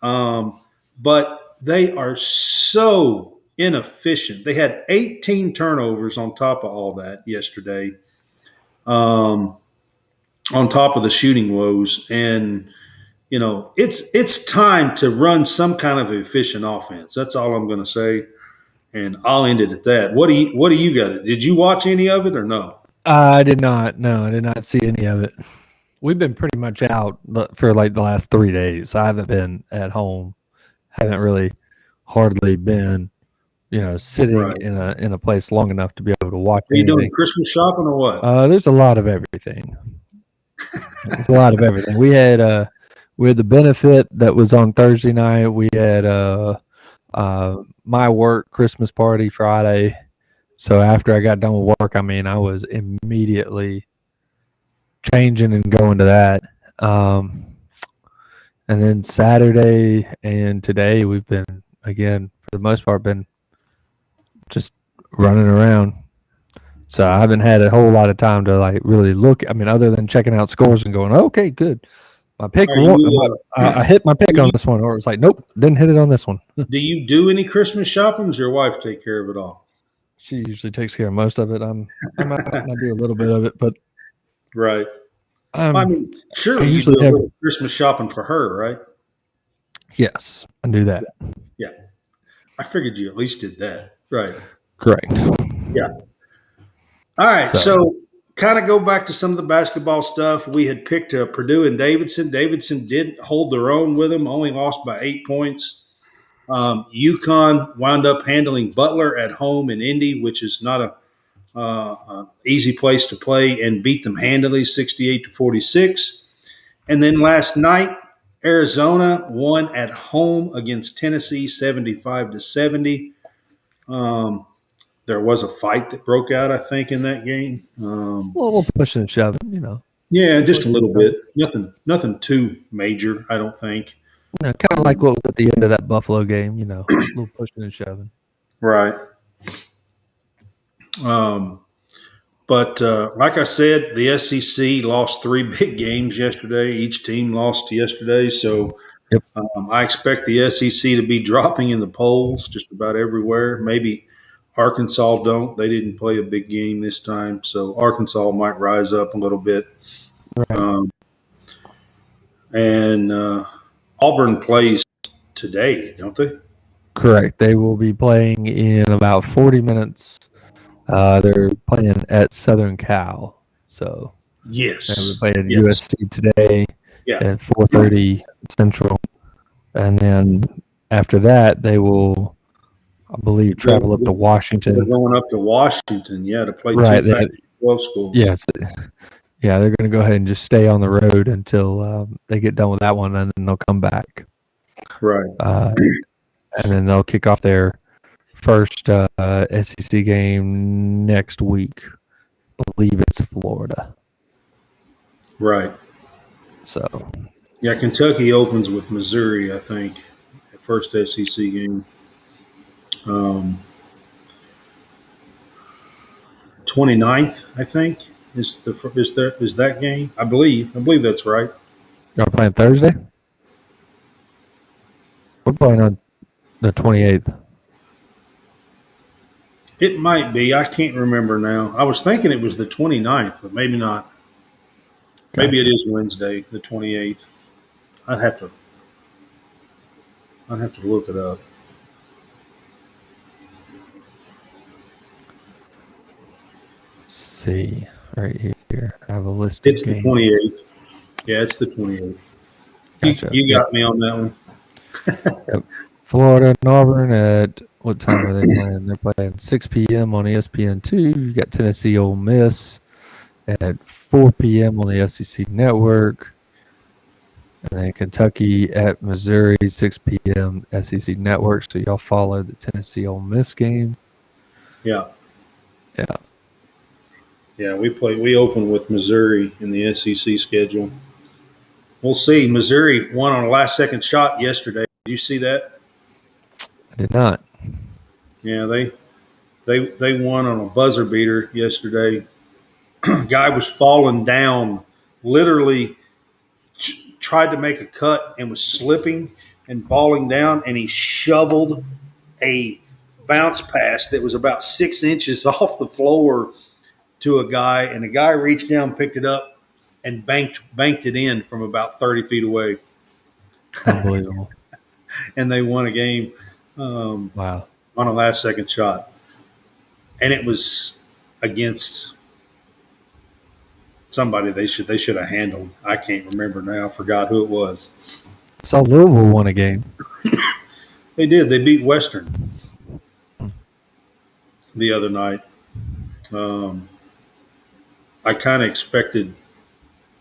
But they are so inefficient. They had 18 turnovers on top of all that yesterday, on top of the shooting woes. And, it's time to run some kind of efficient offense. That's all I'm going to say. And I'll end it at that. What do you got? Did you watch any of it or no? I did not. No, I did not see any of it. We've been pretty much out for like the last 3 days. I haven't been at home. Haven't really hardly been, sitting Right. in a place long enough to be able to watch Are you anything. doing Christmas shopping or what? There's a lot of everything. There's a lot of everything. We had the benefit that was on Thursday night. We had my work Christmas party Friday. So after I got done with work, I was immediately changing and going to that. And then Saturday and today we've been, again, for the most part, been just running around. So I haven't had a whole lot of time to like really look. Other than checking out scores and going, okay, good. My pick, I hit my pick on this one, or it's like, nope, didn't hit it on this one. Do you do any Christmas shopping? Does your wife take care of it all? She usually takes care of most of it. I might do a little bit of it, but right. Surely you do a little Christmas shopping for her, right? Yes, I do that. Yeah, I figured you at least did that, right? Correct. Yeah. All right, so kind of go back to some of the basketball stuff. We had picked Purdue and Davidson. Davidson did hold their own with them, only lost by 8 points. UConn wound up handling Butler at home in Indy, which is not a easy place to play, and beat them handily, 68-46. And then last night, Arizona won at home against Tennessee, 75-70. There was a fight that broke out, I think, in that game. A little pushing and shoving, Yeah, just a little bit. Nothing too major, I don't think. Kind of like what was at the end of that Buffalo game, a little pushing and shoving. Right. But like I said, the SEC lost 3 big games yesterday. Each team lost yesterday. So yep. I expect the SEC to be dropping in the polls just about everywhere. Maybe Arkansas don't. They didn't play a big game this time. So Arkansas might rise up a little bit. Right. And Auburn plays today, don't they? Correct. They will be playing in about 40 minutes. They're playing at Southern Cal. So yes, they're playing USC today at 4:30 Central. And then after that, they will, I believe, travel up to Washington. They're going up to Washington, to play two Pac-12 schools. Yes. Yeah, they're going to go ahead and just stay on the road until they get done with that one, and then they'll come back. Right. And then they'll kick off their first SEC game next week. I believe it's Florida. Right. So. Yeah, Kentucky opens with Missouri, I think, the first SEC game. 29th, I think, is that game. I believe that's right. Y'all playing Thursday? We're playing on the 28th. It might be. I can't remember now. I was thinking it was the 29th, but maybe not. Gotcha. Maybe it is Wednesday, the 28th. I'd have to look it up. Let's see right here. I have a list. It's the 28th. Yeah, it's the 28th. Gotcha. You got me on that one. Yep. Florida and Auburn at what time are they playing? They're playing 6 p.m. on ESPN2. You got Tennessee Ole Miss at 4 p.m. on the SEC Network. And then Kentucky at Missouri, 6 p.m. SEC Network. So y'all follow the Tennessee Ole Miss game. Yeah. Yeah, we open with Missouri in the SEC schedule. We'll see. Missouri won on a last-second shot yesterday. Did you see that? I did not. Yeah, They won on a buzzer beater yesterday. Guy was falling down, literally tried to make a cut and was slipping and falling down, and he shoveled a bounce pass that was about 6 inches off the floor to a guy, and the guy reached down, picked it up, and banked it in from about 30 feet away, Unbelievable. and they won a game Wow. on a last second shot, and it was against somebody they should have handled. I can't remember now. I forgot who it was. Saw Louisville won a game. They did. They beat Western the other night. I kind of expected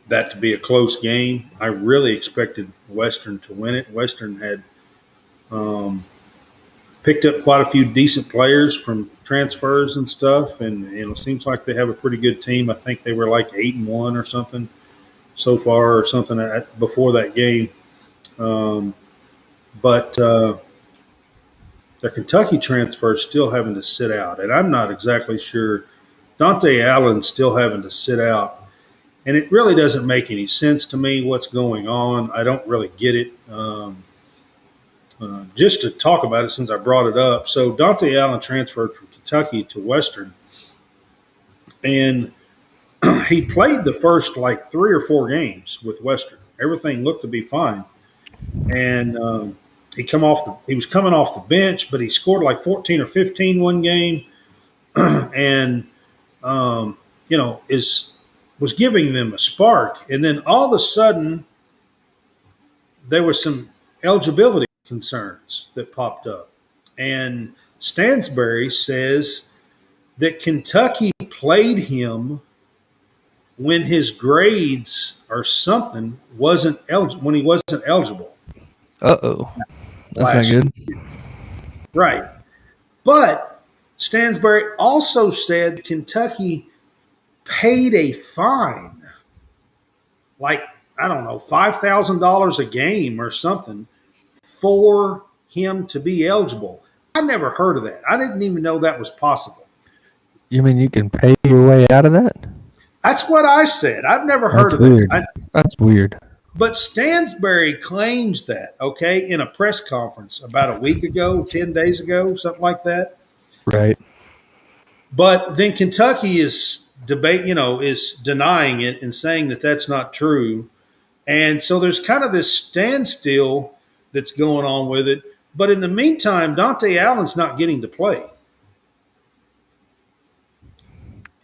that to be a close game. I really expected Western to win it. Western had picked up quite a few decent players from transfers and stuff, and it seems like they have a pretty good team. I think they were like 8-1 or something so far, or something before that game. But the Kentucky transfer is still having to sit out, and I'm not exactly sure. Dante Allen's still having to sit out, and it really doesn't make any sense to me what's going on. I don't really get it. Just to talk about it, since I brought it up, so Dante Allen transferred from Kentucky to Western, and he played the first like 3 or 4 games with Western. Everything looked to be fine, and he was coming off the bench, but he scored like 14 or 15 one game, and was giving them a spark. And then all of a sudden, there was some eligibility concerns that popped up, and Stansbury says that Kentucky played him when his grades or something wasn't eligible, when he wasn't eligible. Uh-oh. That's not good. Right. But Stansbury also said Kentucky paid a fine, like, I don't know, $5,000 a game or something, for him to be eligible. I never heard of that. I didn't even know that was possible. You mean you can pay your way out of that? That's what I said. I've never heard of weird. that. That's weird. But Stansbury claims that, okay, in a press conference about a week ago, 10 days ago, something like that. Right. But then Kentucky is denying it and saying that that's not true. And so there's kind of this standstill that's going on with it. But in the meantime, Dante Allen's not getting to play.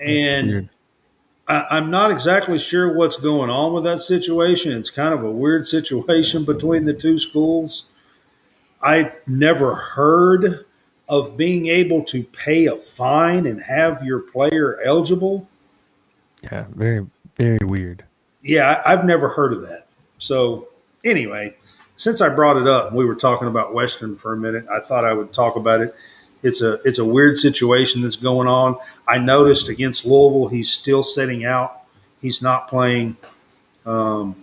And I'm not exactly sure what's going on with that situation. It's kind of a weird situation between the two schools. I never heard of being able to pay a fine and have your player eligible. Yeah, very, very weird. Yeah, I've never heard of that. So anyway, since I brought it up, we were talking about Western for a minute. I thought I would talk about it. It's a weird situation that's going on. I noticed against Louisville, he's still sitting out. He's not playing. And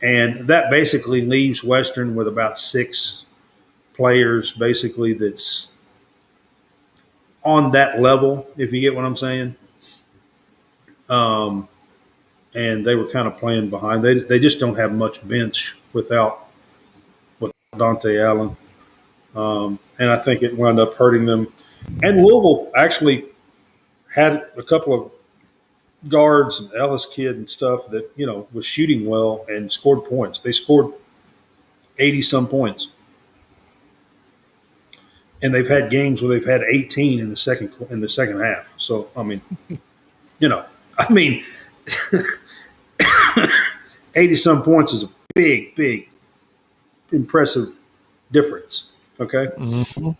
that basically leaves Western with about 6 players, basically, that's on that level, if you get what I'm saying. And they were kind of playing behind. They just don't have much bench without Dante Allen. And I think it wound up hurting them. And Louisville actually had a couple of guards and Ellis kid and stuff that, was shooting well and scored points. They scored 80-some points. And they've had games where they've had 18 in the second half. So, 80-some points is a big, big, impressive difference. Okay. Mm-hmm.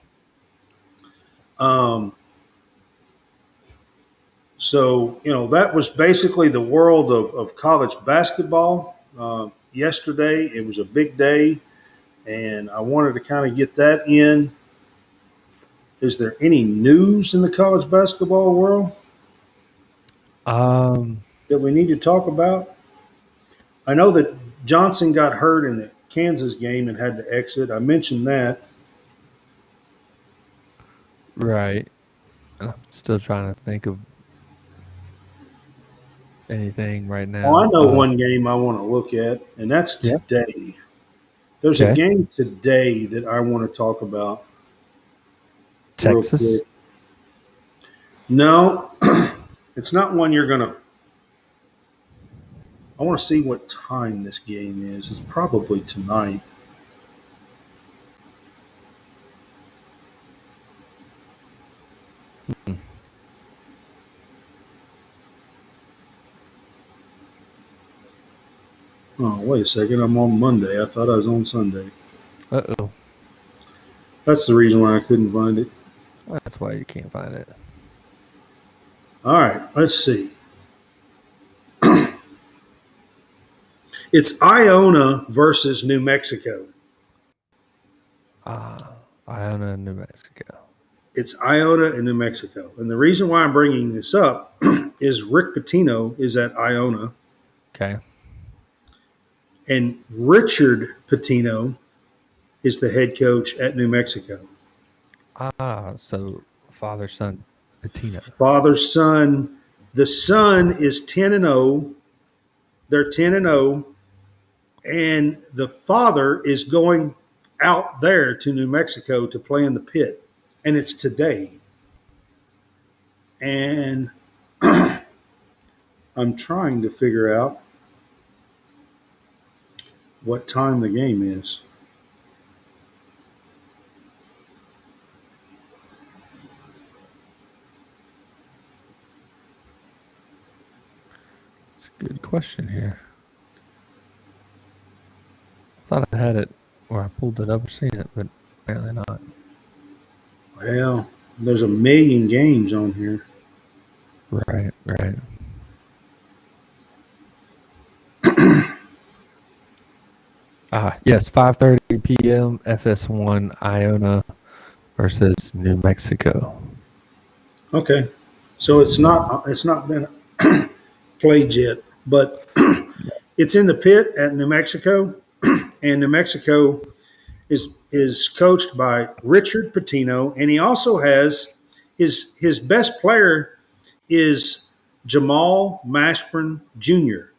So, that was basically the world of college basketball. Yesterday, it was a big day, and I wanted to kind of get that in. Is there any news in the college basketball world that we need to talk about? I know that Johnson got hurt in the Kansas game and had to exit. I mentioned that. Right. I'm still trying to think of anything right now. Well, I know one game I want to look at, and that's Yeah. today. There's a Okay. game today that I want to talk about real Texas. quick. No, it's not one you're going to. I want to see what time this game is. It's probably tonight. Hmm. Oh, wait a second. I'm on Monday. I thought I was on Sunday. Uh-oh. That's the reason why I couldn't find it. That's why you can't find it. All right, let's see. It's Iona versus New Mexico. Iona, New Mexico. It's Iona and New Mexico. And the reason why I'm bringing this up is Rick Pitino is at Iona, Okay. and Richard Pitino is the head coach at New Mexico. So father, son, Patino. Father, son. The son is 10-0. They're 10-0. And the father is going out there to New Mexico to play in the pit. And it's today. And I'm trying to figure out what time the game is. It's a good question here. I thought I had it or I pulled it up or seen it, but apparently not. Well, there's a million games on here. Right. Yes, 5:30 p.m. FS1 Iona versus New Mexico. Okay. So it's not been played yet, but it's in the pit at New Mexico, and New Mexico is coached by Richard Pitino, and he also has his best player is Jamal Mashburn Jr.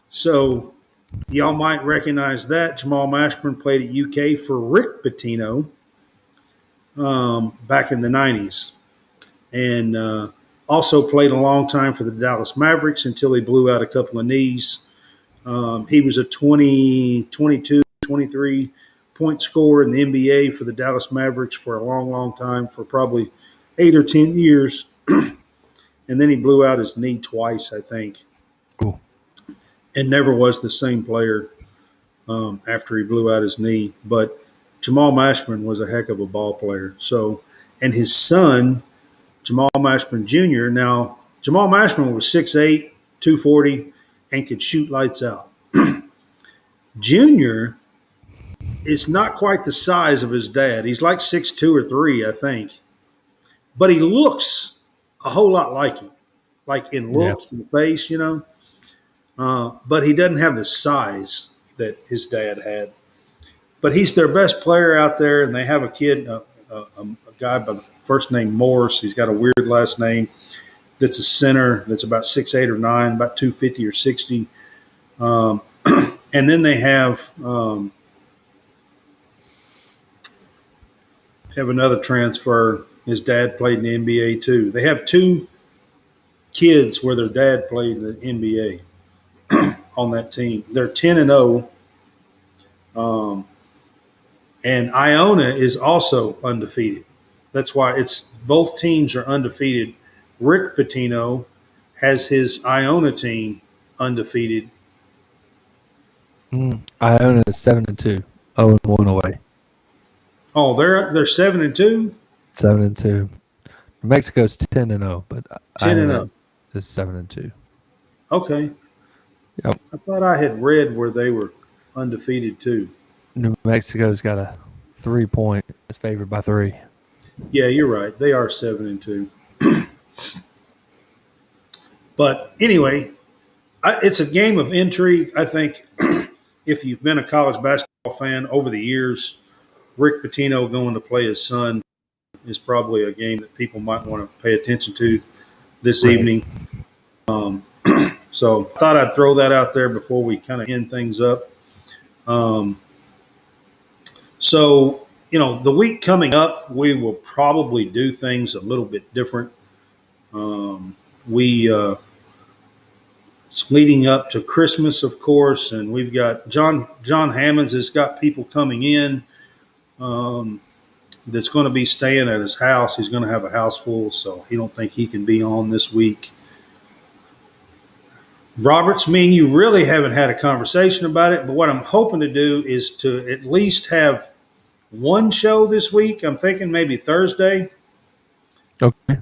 So y'all might recognize that Jamal Mashburn played at UK for Rick Pitino back in the 90s, and also played a long time for the Dallas Mavericks until he blew out a couple of knees. He was a 20, 22, 23 point scorer in the NBA for the Dallas Mavericks for a long, long time, for probably 8 or 10 years. And then he blew out his knee twice, I think. Cool. And never was the same player after he blew out his knee. But Jamal Mashburn was a heck of a ball player. So, and his son, Jamal Mashburn Jr. Now, Jamal Mashburn was 6'8", 240, and could shoot lights out. Junior is not quite the size of his dad. He's like 6'2" or 3, I think. But he looks a whole lot like him, like in looks and face, you know. But he doesn't have the size that his dad had. But he's their best player out there, and they have a kid, a guy by the first name Morris. He's got a weird last name. That's a center. That's about 6'8" or 9, about 250 or 60. And then they have another transfer. His dad played in the NBA too. They have two kids where their dad played in the NBA on that team. They're 10-0. And Iona is also undefeated. That's why it's both teams are undefeated. Rick Pitino has his Iona team undefeated. Iona is 7-2, 0-1 away. Oh, they're 7-2. 7-2. New Mexico's 10-0, but 10-0 is 7-2. Okay. Yep. I thought I had read where they were undefeated too. New Mexico's got a 3-point. It's favored by 3. Yeah, you're right. They are 7-2. But anyway, it's a game of intrigue. I think if you've been a college basketball fan over the years, Rick Pitino going to play his son is probably a game that people might want to pay attention to this Right. evening. So I thought I'd throw that out there before we kind of end things up. Um, so, the week coming up, we will probably do things a little bit different. It's leading up to Christmas, of course, and we've got John Hammonds has got people coming in that's going to be staying at his house. He's going to have a house full, so he don't think he can be on this week. Roberts, me and you really haven't had a conversation about it, but what I'm hoping to do is to at least have one show this week. I'm thinking maybe Thursday, Okay.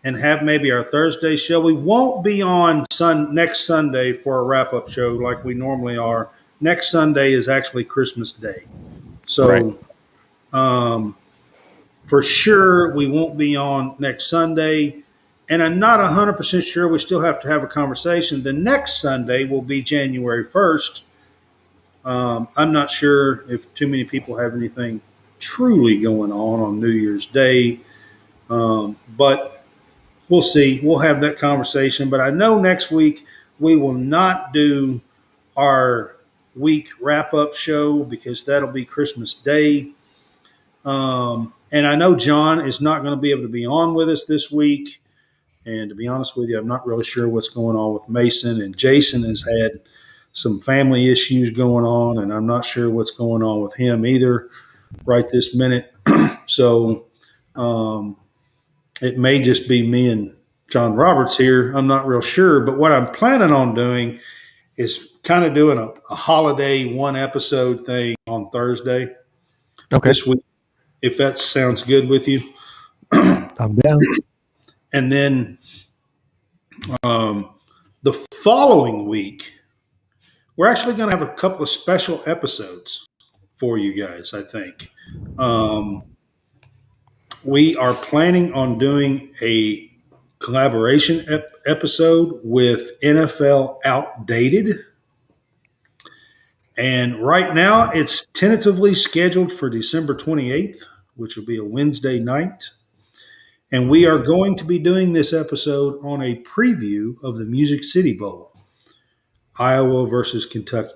and have maybe our Thursday show. We won't be on next Sunday for a wrap-up show like we normally are. Next Sunday is actually Christmas Day. So Right. For sure, we won't be on next Sunday. And I'm not 100% sure. We still have to have a conversation. The next Sunday will be January 1st. I'm not sure if too many people have anything truly going on New Year's Day. But we'll see. We'll have that conversation. But I know next week we will not do our week wrap up show because that'll be Christmas Day. And I know John is not going to be able to be on with us this week. And to be honest with you, I'm not really sure what's going on with Mason. And Jason has had some family issues going on, and I'm not sure what's going on with him either right this minute. So it may just be me and John Roberts here. I'm not real sure. But what I'm planning on doing is kind of doing a holiday one episode thing on Thursday Okay. this week, if that sounds good with you. I'm down. And then the following week, we're actually going to have a couple of special episodes for you guys, I think. We are planning on doing a collaboration episode with NFL Outdated. And right now, it's tentatively scheduled for December 28th, which will be a Wednesday night. And we are going to be doing this episode on a preview of the Music City Bowl, Iowa versus Kentucky.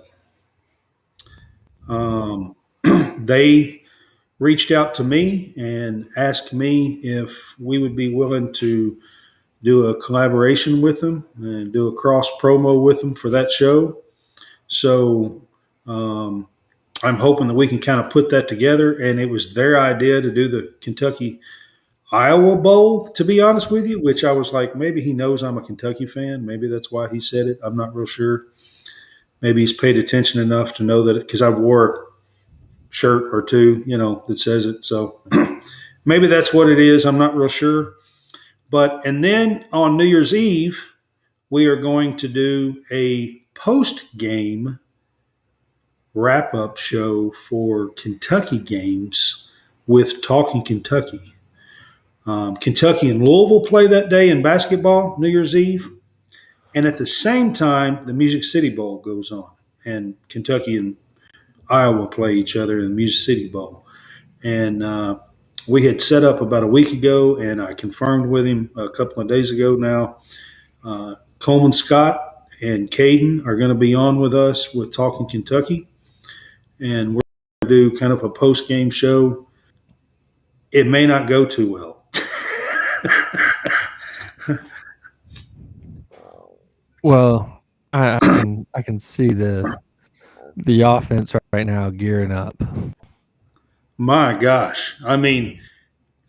They reached out to me and asked me if we would be willing to do a collaboration with them and do a cross promo with them for that show. So I'm hoping that we can kind of put that together. And it was their idea to do the Kentucky Iowa Bowl, to be honest with you, which I was like, maybe he knows I'm a Kentucky fan. Maybe that's why he said it. I'm not real sure. Maybe he's paid attention enough to know that because I wore a shirt or two, that says it. So maybe that's what it is. I'm not real sure. And then on New Year's Eve, we are going to do a post-game wrap-up show for Kentucky games with Talking Kentucky. Kentucky and Louisville play that day in basketball, New Year's Eve. And at the same time, the Music City Bowl goes on. And Kentucky and Iowa play each other in the Music City Bowl. And we had set up about a week ago, and I confirmed with him a couple of days ago now. Coleman Scott and Caden are going to be on with us with Talking Kentucky. And we're going to do kind of a post-game show. It may not go too well. Well, I can see the offense right now gearing up. My gosh. I mean,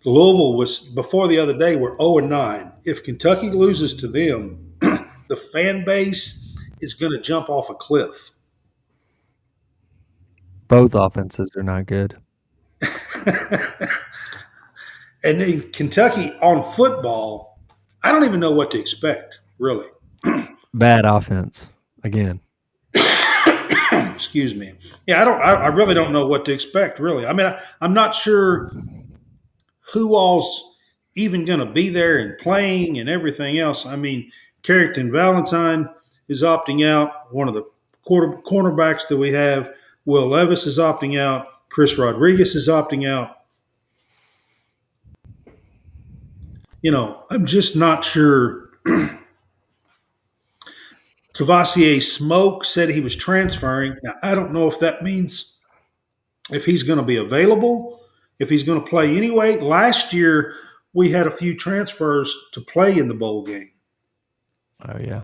Louisville was, before the other day, we're 0-9. If Kentucky loses to them, the fan base is going to jump off a cliff. Both offenses are not good. And then Kentucky on football, I don't even know what to expect, really. Bad offense again. Excuse me. Yeah, I really don't know what to expect, really. I mean, I'm not sure who all's even going to be there and playing and everything else. I mean, Carrington Valentine is opting out. One of the cornerbacks that we have, Will Levis, is opting out. Chris Rodriguez is opting out. I'm just not sure. Cavassier Smoke said he was transferring. Now, I don't know if that means if he's going to be available, if he's going to play anyway. Last year, we had a few transfers to play in the bowl game Oh yeah.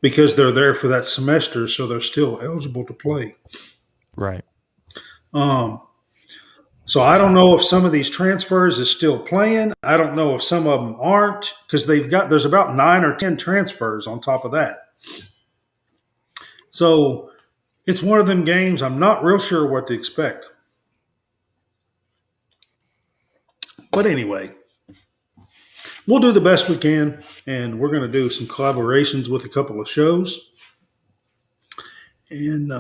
because they're there for that semester, so they're still eligible to play. Right. So I don't know if some of these transfers is still playing. I don't know if some of them aren't because there's about 9 or 10 transfers on top of that. So it's one of them games. I'm not real sure what to expect. But anyway, we'll do the best we can, and we're going to do some collaborations with a couple of shows and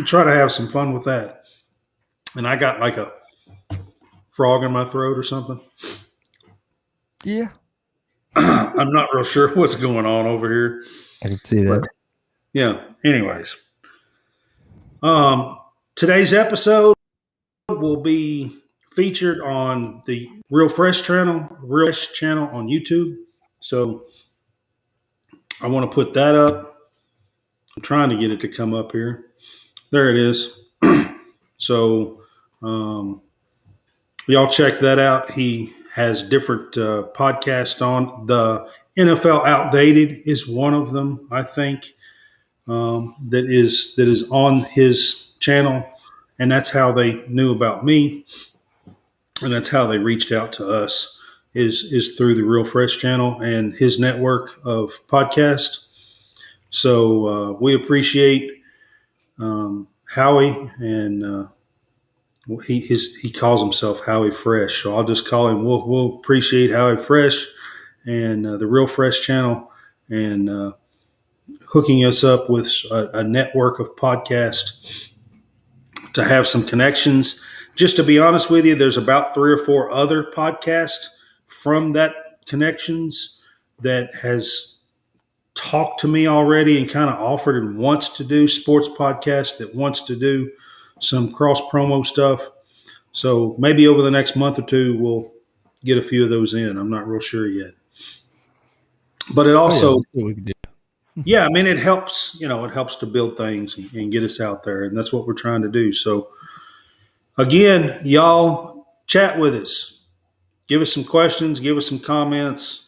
try to have some fun with that. And I got like a frog in my throat or something. Yeah. I'm not real sure what's going on over here. I can see that. But, yeah. Anyways, today's episode will be featured on the Real Fresh channel on YouTube. So I want to put that up. I'm trying to get it to come up here. There it is. So y'all check that out. He has different podcasts on. The NFL Outdated is one of them, I think, that is on his channel, and that's how they knew about me, and that's how they reached out to us is through the Real Fresh channel and his network of podcasts. So we appreciate Howie, and he calls himself Howie Fresh. So I'll just call him. We'll appreciate Howie Fresh and the Real Fresh channel, and hooking us up with a network of podcasts to have some connections. Just to be honest with you, there's about 3 or 4 other podcasts from that connections that has talked to me already and kind of offered and wants to do sports podcasts, that wants to do some cross promo stuff. So maybe over the next month or 2, we'll get a few of those in. I'm not real sure yet. But it also, yeah, I mean, it helps, it helps to build things and get us out there. And that's what we're trying to do. So again, y'all chat with us. Give us some questions. Give us some comments.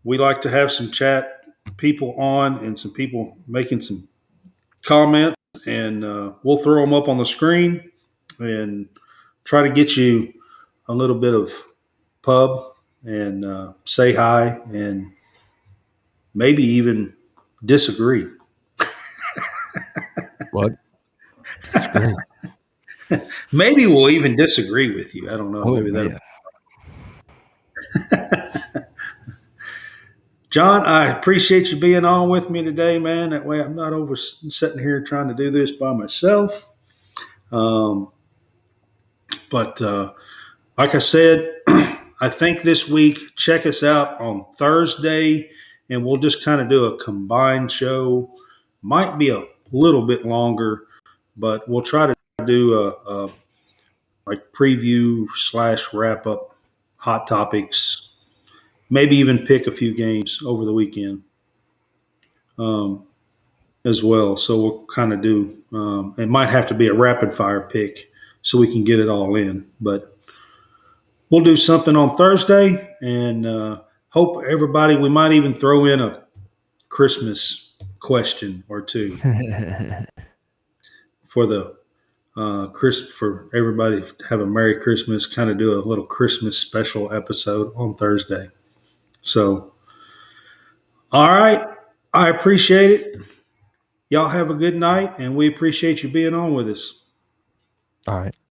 We like to have some chat people on and some people making some comments, and we'll throw them up on the screen and try to get you a little bit of pub and say hi and maybe even disagree. What? Maybe we'll even disagree with you. I don't know. Maybe that. John, I appreciate you being on with me today, man. That way I'm not over sitting here trying to do this by myself. But like I said, I think this week, check us out on Thursday, and we'll just kind of do a combined show. Might be a little bit longer, but we'll try to do a like preview / wrap up hot topics. Maybe even pick a few games over the weekend as well. So we'll kind of do, it might have to be a rapid fire pick so we can get it all in. But we'll do something on Thursday, and hope everybody, we might even throw in a Christmas question or 2 for the for everybody to have a Merry Christmas, kind of do a little Christmas special episode on Thursday. So, all right. I appreciate it. Y'all have a good night, and we appreciate you being on with us. All right.